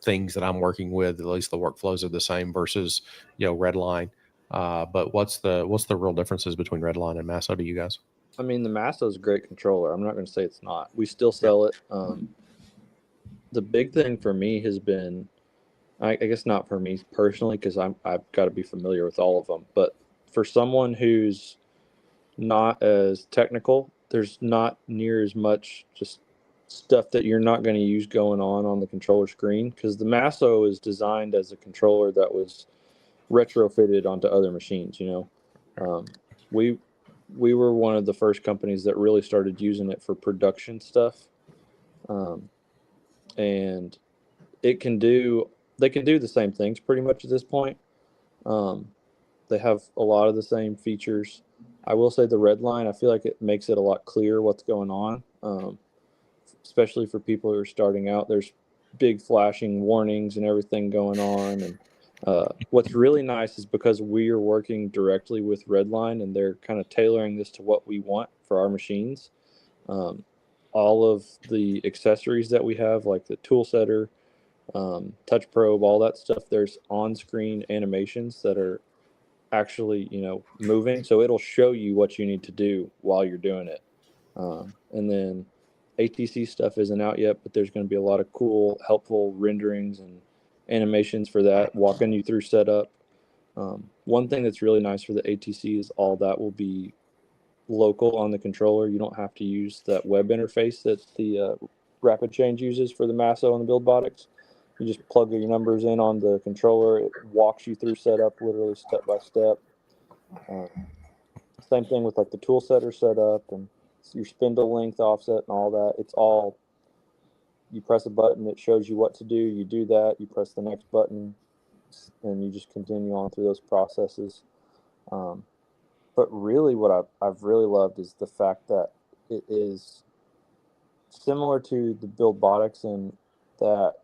things that I'm working with, at least the workflows are the same versus, Redline. But what's the real differences between Redline and Masso to you guys? I mean, the Masso is a great controller. I'm not going to say it's not. We still sell it. The big thing for me has been, I guess not for me personally, because I've got to be familiar with all of them. But for someone who's not as technical, there's not near as much just stuff that you're not going to use going on the controller screen, because the Masso is designed as a controller that was retrofitted onto other machines. we were one of the first companies that really started using it for production stuff. And they can do the same things pretty much at this point. They have a lot of the same features. I will say the red line, I feel like it makes it a lot clearer what's going on, especially for people who are starting out. There's big flashing warnings and everything going on. And what's really nice is because we are working directly with Redline and they're kind of tailoring this to what we want for our machines. All of the accessories that we have, like the tool setter, touch probe, all that stuff, there's on-screen animations that are actually, moving. So it'll show you what you need to do while you're doing it. And then ATC stuff isn't out yet, but there's going to be a lot of cool, helpful renderings and animations for that, walking you through setup. One thing that's really nice for the ATC is all that will be local on the controller. You don't have to use that web interface that the Rapid Change uses for the Masso and the BuildBotics. You just plug your numbers in on the controller. It walks you through setup literally step by step. Same thing with like the tool setter setup and your spindle length offset and all that. It's all, you press a button, it shows you what to do. You do that, you press the next button, and you just continue on through those processes. But really what I've really loved is the fact that it is similar to the BuildBotics in that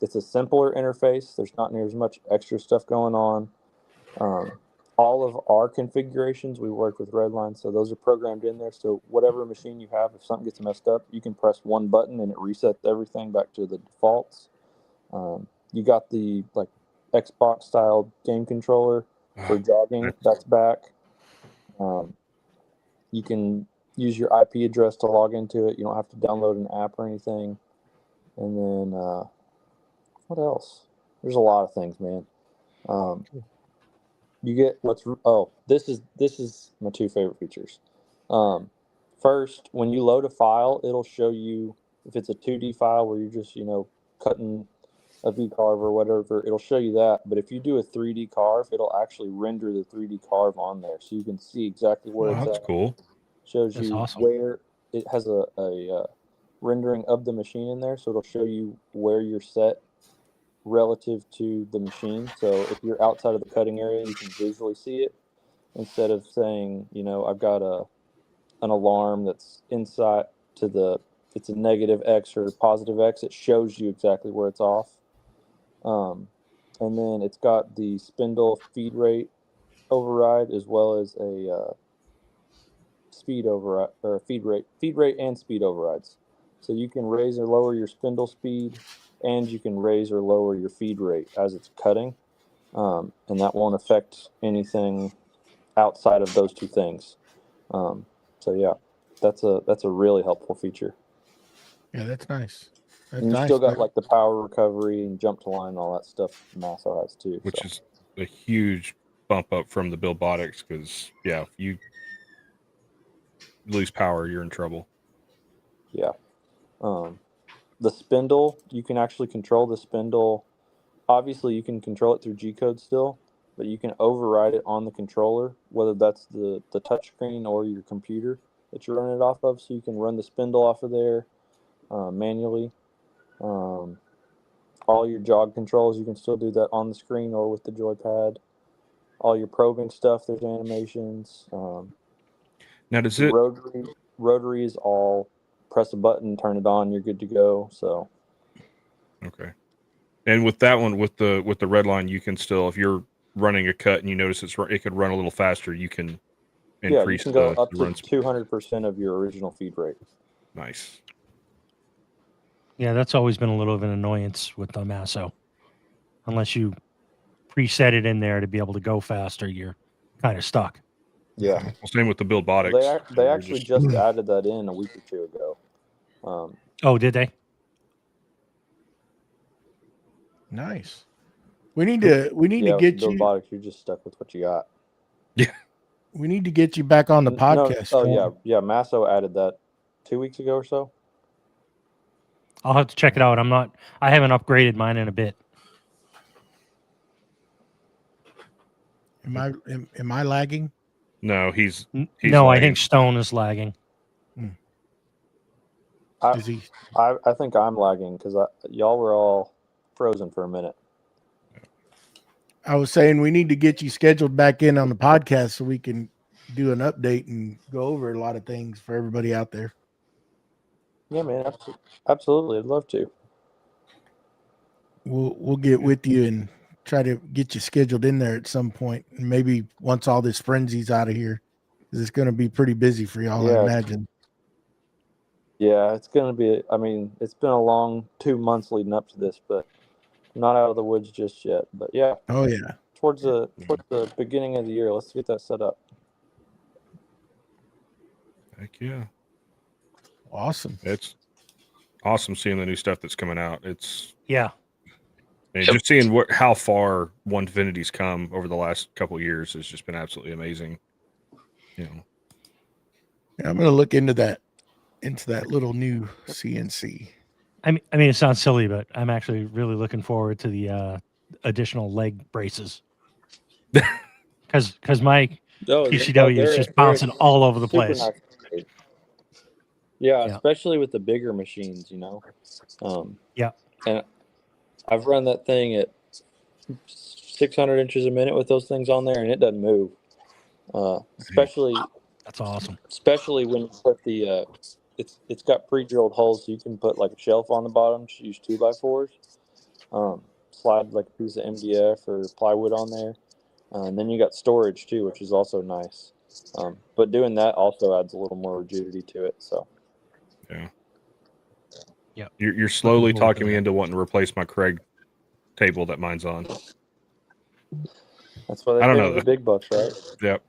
it's a simpler interface. There's not near as much extra stuff going on. All of our configurations, we work with Redline, so those are programmed in there. So whatever machine you have, if something gets messed up, you can press one button and it resets everything back to the defaults. You got the like Xbox style game controller for jogging, that's back. You can use your IP address to log into it. You don't have to download an app or anything. And then what else? There's a lot of things, man. You get this is my two favorite features. First, when you load a file, it'll show you if it's a 2D file where you're just cutting a V-carve or whatever, it'll show you that. But if you do a 3D carve, it'll actually render the 3D carve on there, so you can see exactly where it's that's at. cool. Shows That's you awesome. where it has a rendering of the machine in there, so it'll show you where you're set relative to the machine. So if you're outside of the cutting area, you can visually see it instead of saying, I've got an alarm that's inside to it's a negative X or positive X. It shows you exactly where it's off. And then it's got the spindle feed rate override as well as a speed override or feed rate and speed overrides. So you can raise or lower your spindle speed, and you can raise or lower your feed rate as it's cutting, and that won't affect anything outside of those two things. So yeah, that's a really helpful feature. Yeah, that's nice. That's And you nice, still got man. like the power recovery and jump to line and all that stuff Masso has too. Which is a huge bump up from the BuildBotics because if you lose power, you're in trouble. Yeah. The spindle, you can actually control the spindle. Obviously, you can control it through G-code still, but you can override it on the controller, whether that's the touch screen or your computer that you're running it off of. So you can run the spindle off of there manually. All your jog controls, you can still do that on the screen or with the joypad. All your probing stuff, there's animations. Now, does The it? rotary is all press a button, turn it on, you're good to go. So Okay. And with that one, with the red line, you can still, if you're running a cut and you notice it could run a little faster, you can increase you can go up the to run speed. 200% of your original feed rate. Nice. Yeah, that's always been a little of an annoyance with the Masso. Unless you preset it in there to be able to go faster, you're kind of stuck. Yeah. Well, same with the BuildBotics. They actually just added that in a week or two ago. Oh, did they? Nice. We need to get you. BuildBotics, you're just stuck with what you got. Yeah. We need to get you back on the podcast. Yeah. Masso added that 2 weeks ago or so. I'll have to check it out. I haven't upgraded mine in a bit. Am I lagging? No, he's No, I lagging. think Stone is lagging. Is he? I think I'm lagging because y'all were all frozen for a minute. I was saying we need to get you scheduled back in on the podcast so we can do an update and go over a lot of things for everybody out there. Yeah, man, absolutely. I'd love to. We'll get with you and try to get you scheduled in there at some point. And maybe once all this frenzy's out of here, because it's going to be pretty busy for y'all, I Yeah. imagine. Yeah, it's going to be, I mean, it's been a long 2 months leading up to this, but not out of the woods just yet. But yeah, Oh yeah. towards the beginning of the year, let's get that set up. Heck yeah. Awesome. It's awesome seeing the new stuff that's coming out. It's Yeah. and Yep. just seeing how far One Infinity's come over the last couple of years has just been absolutely amazing. You know, Yeah, I'm going to look into that little new CNC. I mean, it sounds silly, but I'm actually really looking forward to the additional leg braces. Because my Oh, QCW is just bouncing all over the super place. nice made. Yeah, Yeah. especially with the bigger machines, you know. Yeah. And I've run that thing at 600 inches a minute with those things on there, and it doesn't move. Especially That's awesome. when you put the it's got pre-drilled holes, so you can put like a shelf on the bottom. Use 2x4s. Slide like a piece of MDF or plywood on there, and then you got storage too, which is also nice. But doing that also adds a little more rigidity to it. So yeah. Yeah. You're slowly Looking forward talking to me that. into wanting to replace my Craig table that mine's on. that's why they I don't pay know, me the though. big bucks, right? Yep.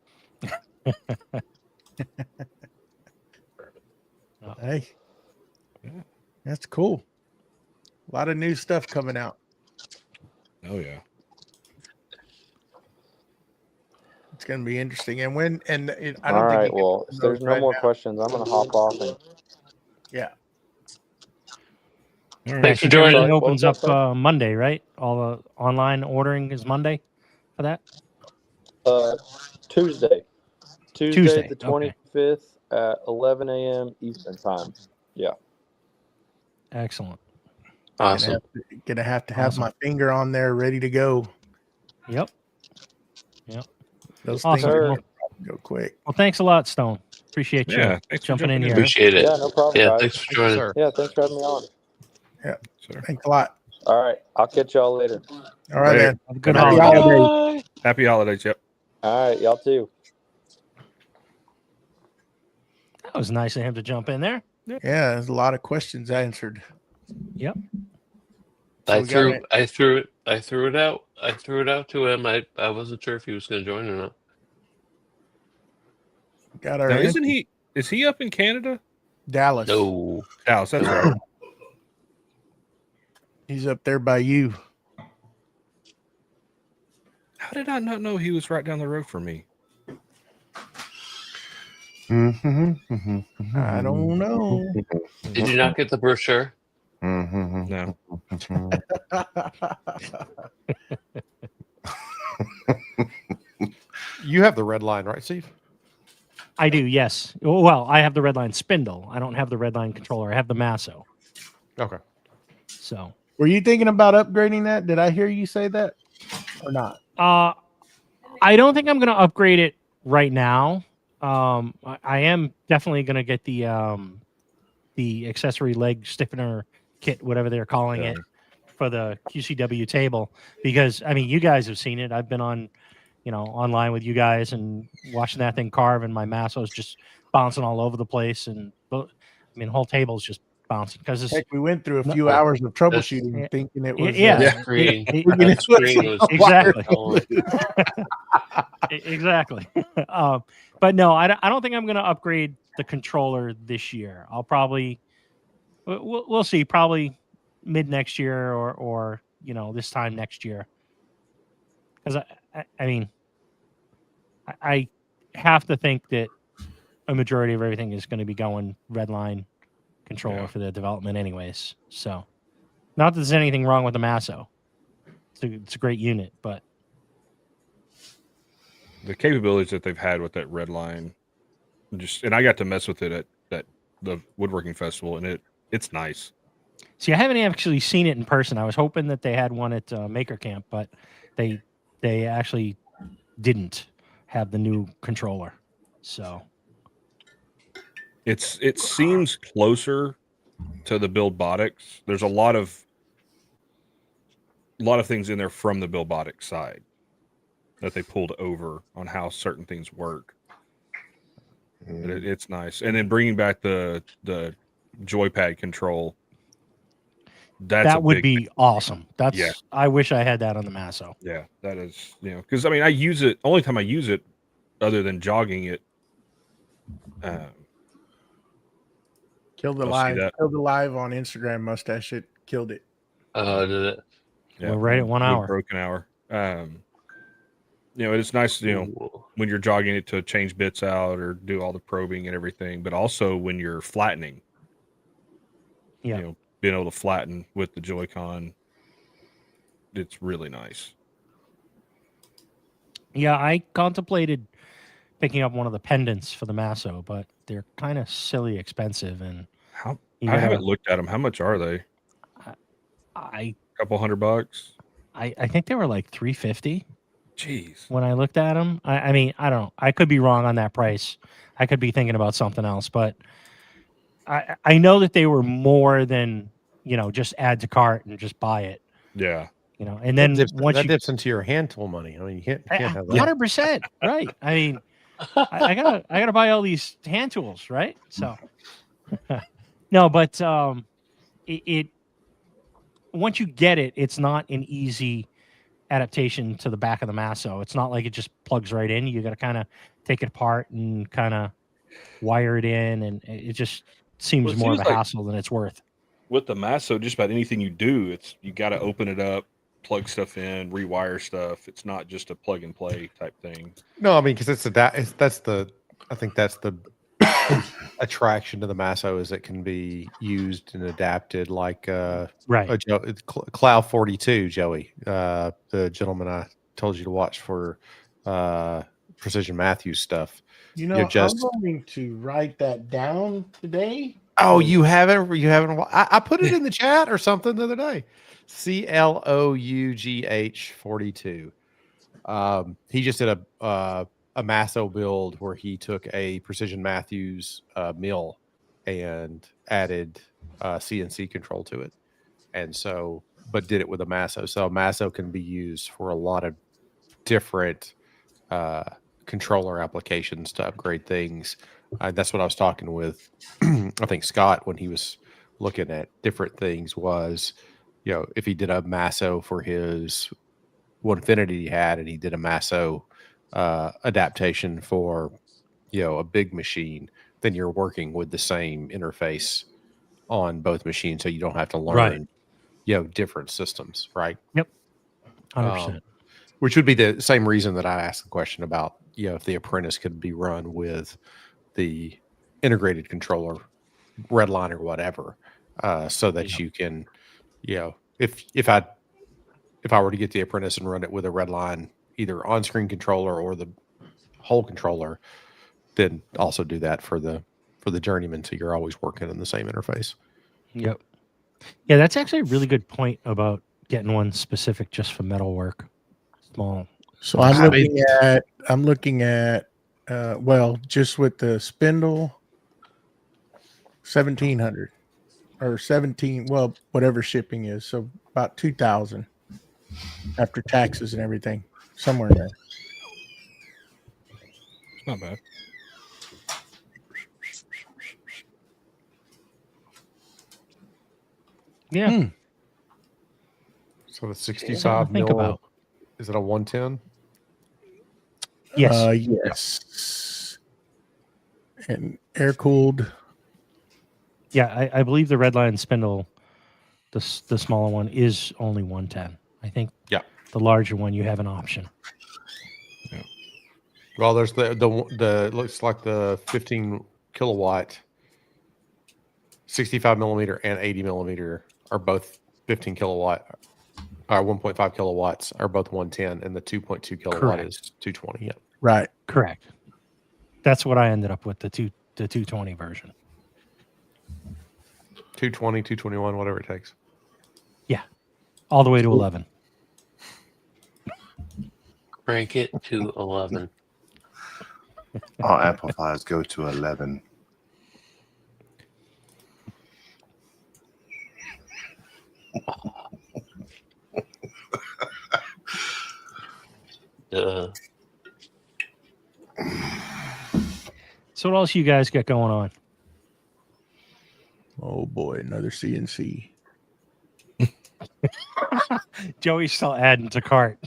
Hey, Yeah. that's cool. A lot of new stuff coming out. Oh yeah. It's going to be interesting. And I don't All think right. you can Well, open if there's those no right more now. questions, I'm gonna hop off and Yeah. All right. Thanks for I think everything joining. What was opens that, up sorry? Monday, right? All the online ordering is Monday for that? Tuesday Tuesday, the okay. 25th at 11 a.m. Eastern time. Yeah. Excellent. Awesome. Gonna have to have Awesome. my finger on there ready to go. Yep. Those Awesome. things are Well, gonna go quick. well, thanks a lot, Stone. Appreciate you Yeah. Thanks for jumping in here. man. Appreciate it. Yeah, no problem, Yeah, guys. thanks for Thank you, joining. sir. Yeah, thanks for having me on. Sir. Thanks a lot. All right, I'll catch y'all later. All right, Later. man. Have a good Happy holiday. holidays. Happy holidays. Yep. All right, y'all too. That was nice of him to jump in there. Yeah, there's a lot of questions answered. Yep. So we got it. I threw it out to him. I wasn't sure if he was going to join or not. Got our Now, answer. is he up in Canada? Dallas. No. Dallas, that's right. He's up there by you. How did I not know he was right down the road from me? I don't know. Did you not get the brochure? No. You have the red line, right, Steve? I do, yes. Well, I have the red line spindle. I don't have the red line controller. I have the Masso. Okay. So Were you thinking about upgrading that? Did I hear you say that or not? I don't think I'm gonna upgrade it right now. I am definitely gonna get the accessory leg stiffener kit, whatever they're calling it, for the QCW table, because I mean you guys have seen it. I've been on, online with you guys and watching that thing carve, and my Masso's just bouncing all over the place, and I mean the whole table's just bouncing because it's Heck, we went through a No. few hours of troubleshooting Yeah. thinking it was. Yeah. That screen, It- that screen was Exactly. Oh, Exactly. But no, I don't think I'm going to upgrade the controller this year. I'll probably, we'll see, probably mid next year or this time next year. Because I mean, I have to think that a majority of everything is going to be going red line controller for the development anyways. So not that there's anything wrong with the Masso. It's a great unit, but the capabilities that they've had with that red line, and I got to mess with it at the woodworking festival, and it's nice. See, I haven't actually seen it in person. I was hoping that they had one at Maker Camp, but they actually didn't have the new controller. So it seems closer to the Buildbotics. There's a lot of things in there from the Buildbotics side that they pulled over on how certain things work. But it's nice. And then bringing back the joypad control. That would be awesome. I wish I had that on the Masso. Yeah, that is, because I mean, I use it, only time I use it other than jogging it. Killed the live on Instagram. Mustache it killed it. Did it? Yeah, we're right at 1 hour. Broken hour. It's nice, when you're jogging it to change bits out or do all the probing and everything, but also when you're flattening. Yeah. Being able to flatten with the Joy-Con, it's really nice. Yeah, I contemplated picking up one of the pendants for the Masso, but they're kind of silly expensive. And I haven't looked at them. How much are they? A couple $100. I think they were like $350. Jeez. When I looked at them, I mean, I don't know. I could be wrong on that price. I could be thinking about something else, but I know that they were more than, just add to cart and just buy it. Yeah. And then once that dips into your hand tool money. I mean, you can't have that. 100%. Right. I mean, I gotta buy all these hand tools, right? So no, but it once you get it, it's not an easy adaptation to the back of the Masso. It's not like it just plugs right in. You got to kind of take it apart and kind of wire it in, and it just seems more of a hassle than it's worth. With the Masso, just about anything you do, you got to open it up, plug stuff in, rewire stuff. It's not just a plug and play type thing. No, I mean, because I think that's the attraction to the Masso, is it can be used and adapted like right. Cloud 42, Joey, the gentleman I told you to watch for Precision Matthews stuff. I'm going to write that down today. Oh, you haven't? I put it in the chat or something the other day. CLOUGH 42. He just did a Masso build where he took a Precision Matthews mill and added CNC control to it, and so, but did it with a Masso. So Masso can be used for a lot of different controller applications to upgrade things. That's what I was talking with, I think, Scott, when he was looking at different things, was, if he did a Masso for his Woodfinity he had, and he did a Masso adaptation for, a big machine, then you're working with the same interface on both machines, so you don't have to learn, different systems, right? Yep, 100%. Which would be the same reason that I asked the question about, if the Apprentice could be run with the integrated controller, Redline or whatever, so that you can, if I were to get the Apprentice and run it with a Redline, either on-screen controller or the whole controller, then also do that for the Journeyman, so you're always working in the same interface. Yep. Yeah, that's actually a really good point about getting one specific just for metalwork. Small. So I'm looking at just with the spindle, 1,700 or 17, whatever shipping is, so about 2,000 after taxes and everything, somewhere in there. It's not bad. Yeah. So the 65 mil, is it a 110? Yes. Yes. And air cooled. Yeah, I believe the Redline spindle, the smaller one, is only 110. I think. Yeah. The larger one, you have an option. Yeah. Well, there's the looks like the 15 kilowatt, 65 millimeter and 80 millimeter are both 15 kilowatt. 1.5 kilowatts are both 110, and the 2.2 kilowatt is 220. Yeah. Right. Correct. That's what I ended up with, the 220 version. 220, 221, whatever it takes. All the way to 11. Crank it to 11. All amplifiers go to 11. So what else you guys got going on? Oh boy, another CNC. Joey's still adding to cart.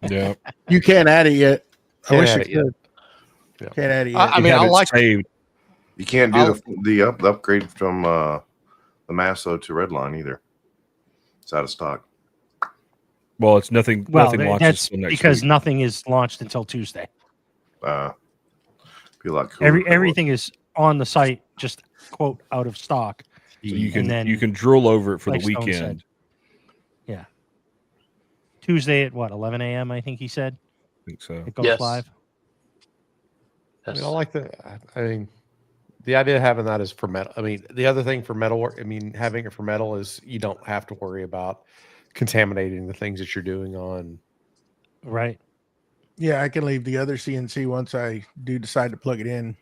Yeah. You can't add it yet. I Can't wish add I it yet. could. Yeah. Can't add it I yet. mean, I have it like saved. You can't I'll- do the upgrade from the Masso to Redline either. It's out of stock. Well, it's nothing. Well, nothing launches that's till next because week. nothing is launched until Tuesday. Be a lot cooler. if it was. Everything is on the site, just quote out of stock. So you can and then, you can drool over it for like the Stone weekend. said. Yeah. Tuesday at what, 11 a.m. I think he said I think so. it goes Yes. live. I mean, I like the. I mean, the idea of having that is for metal. I mean, the other thing for metal work. I mean, having it for metal is you don't have to worry about contaminating the things that you're doing on. Right. Yeah, I can leave the other CNC once I do decide to plug it in.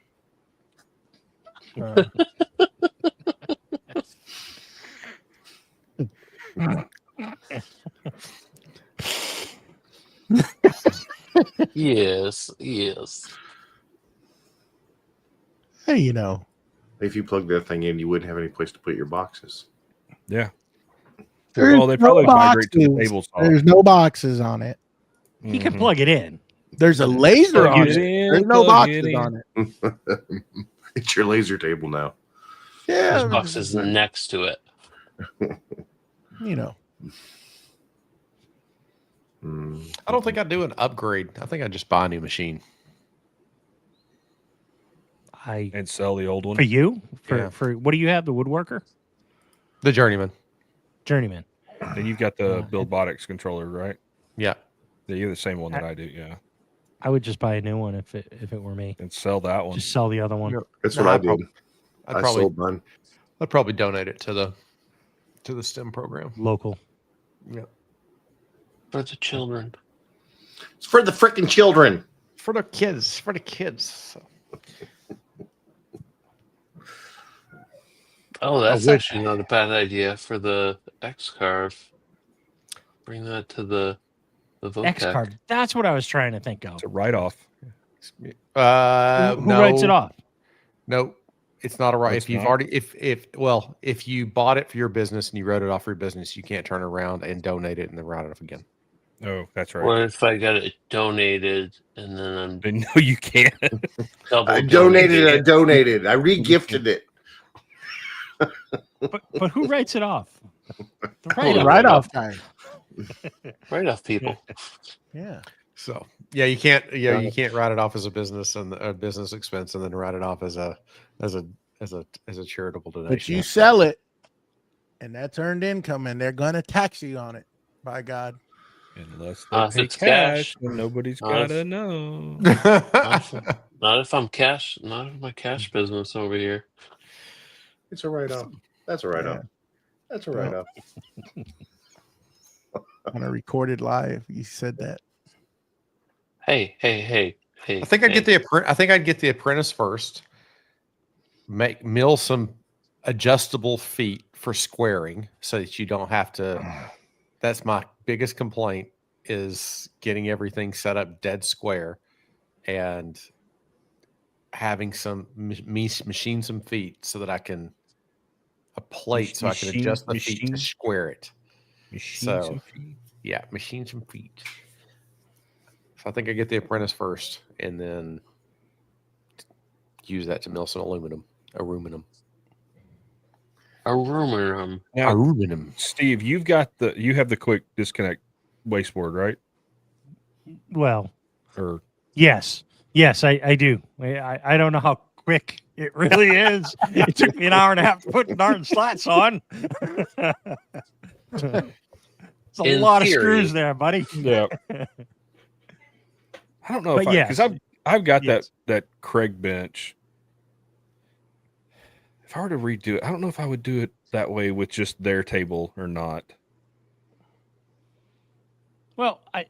Yes. Hey, you know, If you plug that thing in, you wouldn't have any place to put your boxes. Yeah. there's Well, they probably migrate to the boxes. tabletop. There's no boxes on it. He can Mhm. plug it in. There's a laser Plug on it it. in, There's no plug it boxes in. on it. It's your laser table now. Yeah, There's boxes next to it. you know. I don't think I'd do an upgrade. I think I'd just buy a new machine. And sell the old one. For you? Yeah. For what do you have? The Woodworker? The Journeyman. Journeyman. And you've got the Buildbotics controller, right? Yeah. Yeah, you're the same one that I do. Yeah. I would just buy a new one if it were me. And sell that one. Just sell the other one. Yeah. That's No, what I I'd did. I sold mine. I'd probably donate it to the STEM program. Local. Yeah. For the children. It's for the freaking children. For the kids. For the kids. So. Oh, that's wood. actually not a bad idea for the X carve. Bring that to the Voctec. X card. That's what I was trying to think of. It's a write-off. Who No, writes it off? No, it's not a right. It's If you've not? already, if you bought it for your business and you wrote it off for your business, you can't turn around and donate it and then write it off again. Oh, that's right. What if I got it donated and then I'm No, you can't. double I donated. I donating? donated. I regifted it. But who writes it off? The Oh, write-off. Write-off time. Right off, people. Yeah. So yeah, you can't. Yeah, you can't write it off as a business and a business expense, and then write it off as a charitable donation. But you sell it, and that's earned income, and they're gonna tax you on it. By God. Unless If they pay it's cash, cash. then nobody's Not got to if- know. Not if I'm cash. Not if my cash business over here. It's a write-off. That's a write-off. That's a write-off. On a recorded live, you said that. Hey. I think I'd get the apprentice first. Mill some adjustable feet for squaring so that you don't have to. That's my biggest complaint is getting everything set up dead square and having some machine some feet so that I can a plate so I can adjust the feet to square it. So yeah, machine some feet. So I think I get the apprentice first and then use that to mill some aluminum. Now, Aluminum. Steve, you have the quick disconnect wasteboard, right? Well, Or yes, I do. I don't know how quick it really is. It took me an hour and a half to put darn slats on. It's a In lot theory. of screws there, buddy. yeah. I don't know But if yes. because I've got Yes. that Craig bench. If I were to redo it, I don't know if I would do it that way with just their table or not. Well, I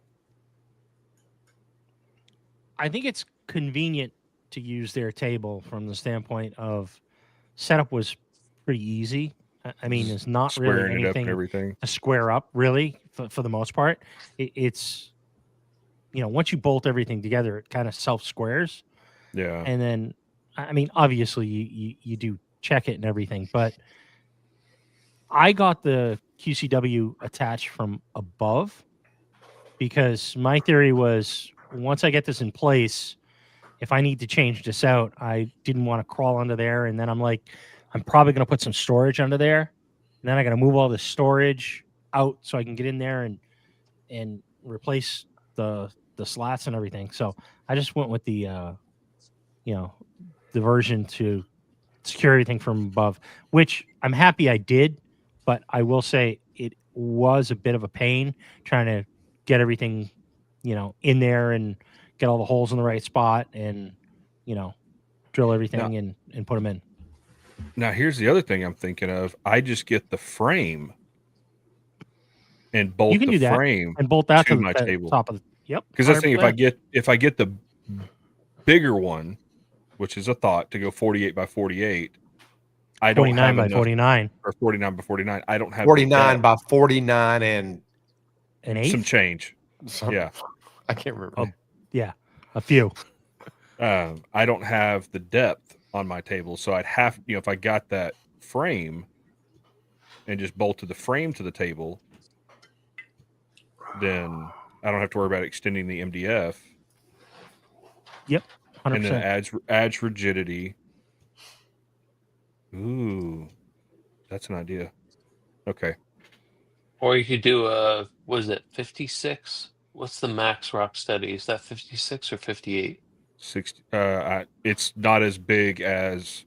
think it's convenient to use their table from the standpoint of setup was pretty easy. I mean, there's not really Squaring it up and anything everything. to square up, really, for the most part. It's, once you bolt everything together, it kind of self squares. Yeah. And then, I mean, obviously, you do check it and everything, but I got the QCW attached from above because my theory was once I get this in place, if I need to change this out, I didn't want to crawl under there. And then I'm like, I'm probably going to put some storage under there. And then I got to move all the storage out so I can get in there and replace the slats and everything. So I just went with the version to secure everything from above, which I'm happy I did. But I will say it was a bit of a pain trying to get everything, in there and get all the holes in the right spot and, drill everything and put them in. Now, here's the other thing I'm thinking of. I just get the frame and bolt You can the do that frame and bolt that to to my the table. top of the. Yep. Because that's the thing. 100%. If I get the bigger one, which is a thought to go 48 by 48, I don't 49 have by enough, 49 or 49 by 49. I don't have 49 by 49 and and some eighth. change. some, Yeah. I can't remember. Oh. Yeah, a few. I don't have the depth on my table, so I'd have, if I got that frame and just bolted the frame to the table, then I don't have to worry about extending the MDF. Yep, 100%. And then it adds rigidity. Ooh, that's an idea. Okay. Or you could do what is it, 56? What's the max Rocksteady? Is that 56 or 58? 60. It's not as big as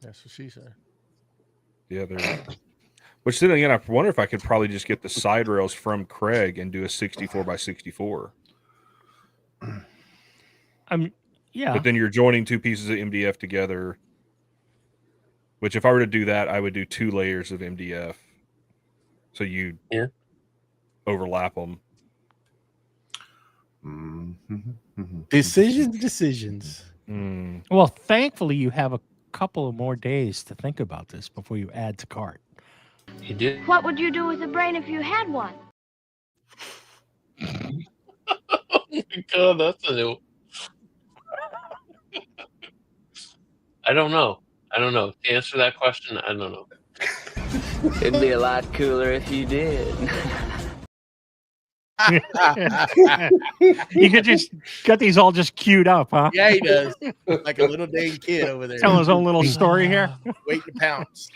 That's what she said. the other. Which then again, I wonder if I could probably just get the side rails from Craig and do a 64 by 64. Yeah. But then you're joining two pieces of MDF together. Which, if I were to do that, I would do 2 layers of MDF. So you overlap them. Decisions. Well, thankfully, you have a couple of more days to think about this before you add to cart. You do? What would you do with a brain if you had one? Oh my god, that's a new. I don't know. To answer that question, I don't know. It'd be a lot cooler if you did. You could just got these all just queued up, huh? Yeah, he does. Like a little dang kid over there. Telling his own little story here. Waiting to pounce.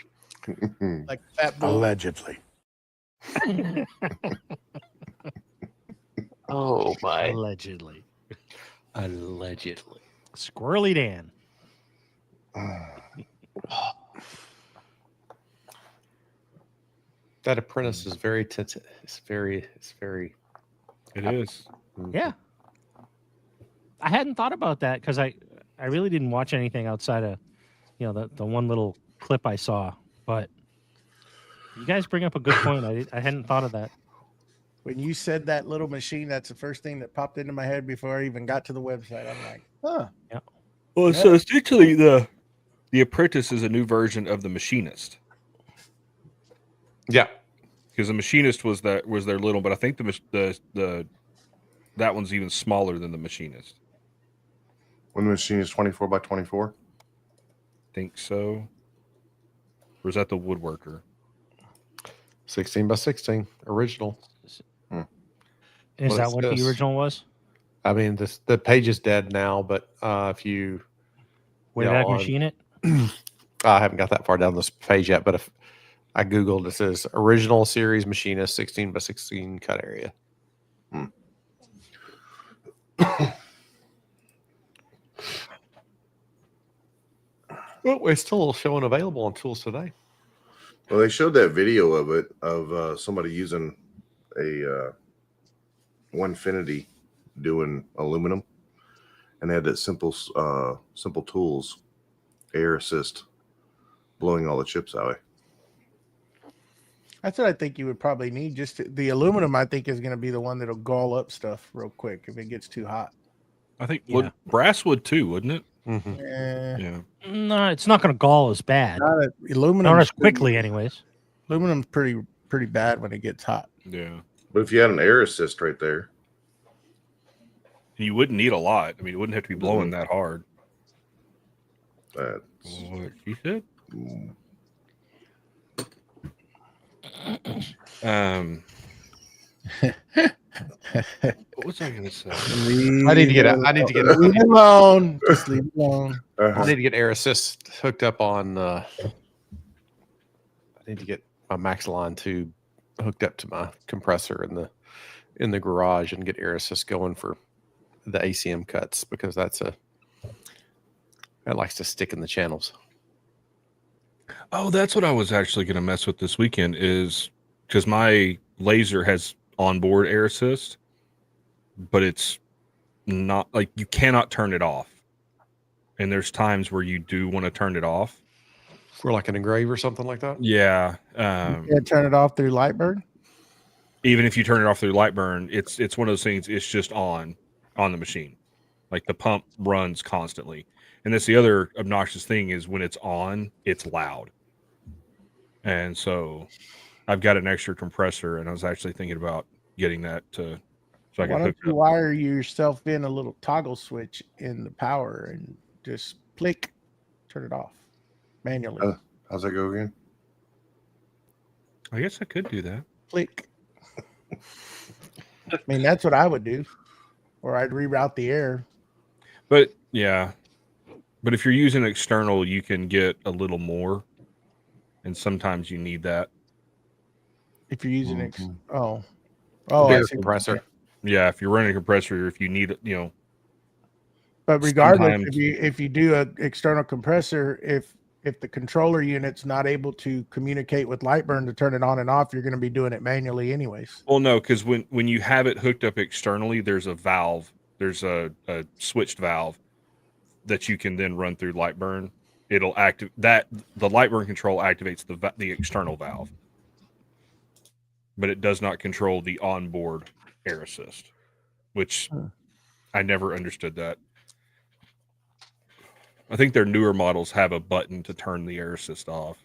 Like a fat bull. Allegedly. Oh my. Allegedly. Squirrely Dan. That apprentice is very tense. It's very. It is. Yeah. I hadn't thought about that because I really didn't watch anything outside of, the one little clip I saw. But you guys bring up a good point. I hadn't thought of that. When you said that little machine, that's the first thing that popped into my head before I even got to the website. I'm like, huh. Yeah. Well, so essentially, the apprentice is a new version of the machinist. Yeah. Because the machinist was their little, but I think the that one's even smaller than the machinist. When the machine is 24 by 24? Think so. Or is that the woodworker? 16 by 16 original. Is Well, that it's what this. the original was? I mean, the page is dead now, but if you Wayback Machine it? I haven't got that far down this page yet, but if I Googled, it says original series machinist 16 by 16 cut area. Well, it's still showing available on Tools Today. Well, they showed that video of it, of somebody using a Onefinity doing aluminum. and they had that simple tools, air assist, blowing all the chips away. That's what I think you would probably need. Just the aluminum, I think, is going to be the one that'll gall up stuff real quick if it gets too hot. I think brass would too, wouldn't it? Mm-hmm. Yeah. No, it's not going to gall as bad. Aluminum, Not as quickly, anyways. Aluminum's pretty bad when it gets hot. Yeah. But if you had an air assist right there, you wouldn't need a lot. I mean, it wouldn't have to be blowing that hard. That's what you said. What was I going to say? I need to get leave it alone. Just leave it alone. I need to get air assist hooked up on. I need to get my Maxilon tube hooked up to my compressor in the garage and get air assist going for the ACM cuts, because that likes to stick in the channels. Oh, that's what I was actually going to mess with this weekend, is because my laser has onboard air assist, but it's not like you cannot turn it off. And there's times where you do want to turn it off. For like an engrave or something like that? Yeah. You can't turn it off through Lightburn? Even if you turn it off through Lightburn, it's one of those things, it's just on the machine. Like the pump runs constantly. And that's the other obnoxious thing, is when it's on, it's loud. And so I've got an extra compressor, and I was actually thinking about getting that so I can Why hook don't it you up. wire yourself in a little toggle switch in the power and just click, turn it off manually? How's that go again? I guess I could do that. Click. I mean, that's what I would do. Or I'd reroute the air. But yeah. But if you're using external, you can get a little more. And sometimes you need that. If you're using Bigger compressor. Yeah, if you're running a compressor, if you need, But regardless, sometimes, if you do an external compressor, if the controller unit's not able to communicate with Lightburn to turn it on and off, you're going to be doing it manually anyways. well, no, because when you have it hooked up externally, there's a valve. There's a switched valve that you can then run through Lightburn. It'll active that the Lightburn control activates the external valve, but it does not control the onboard air assist, which I never understood that. I think their newer models have a button to turn the air assist off.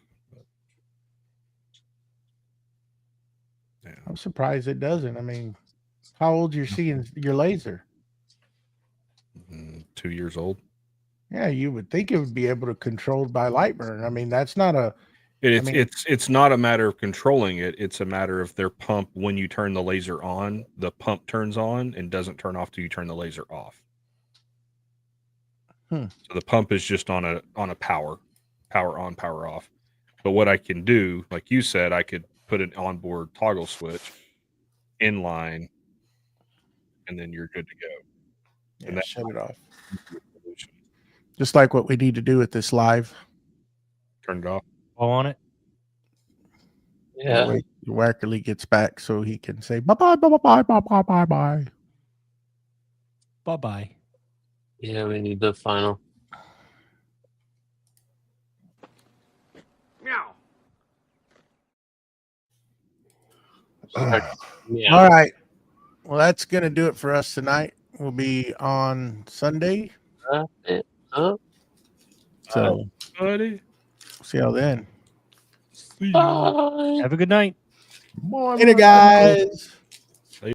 Yeah. I'm surprised it doesn't. I mean, how old you're seeing your laser? 2 years old. Yeah, you would think it would be able to control by Lightburn. I mean, that's not a. It's not a matter of controlling it. It's a matter of their pump. When you turn the laser on, the pump turns on and doesn't turn off till you turn the laser off. So the pump is just on a power on, power off. But what I can do, like you said, I could put an onboard toggle switch in line, and then you're good to go. Yeah, And that shut it off. Just like what we need to do with this live. Turn it off. Blow on it. Yeah. Wait, Wackerly gets back so he can say bye bye bye bye bye bye bye bye. Bye bye. Yeah, we need the final. Meow. Yeah. All right. Well, that's going to do it for us tonight. We'll be on Sunday. So, buddy. see y'all then. Bye. Have a good night. Later, guys.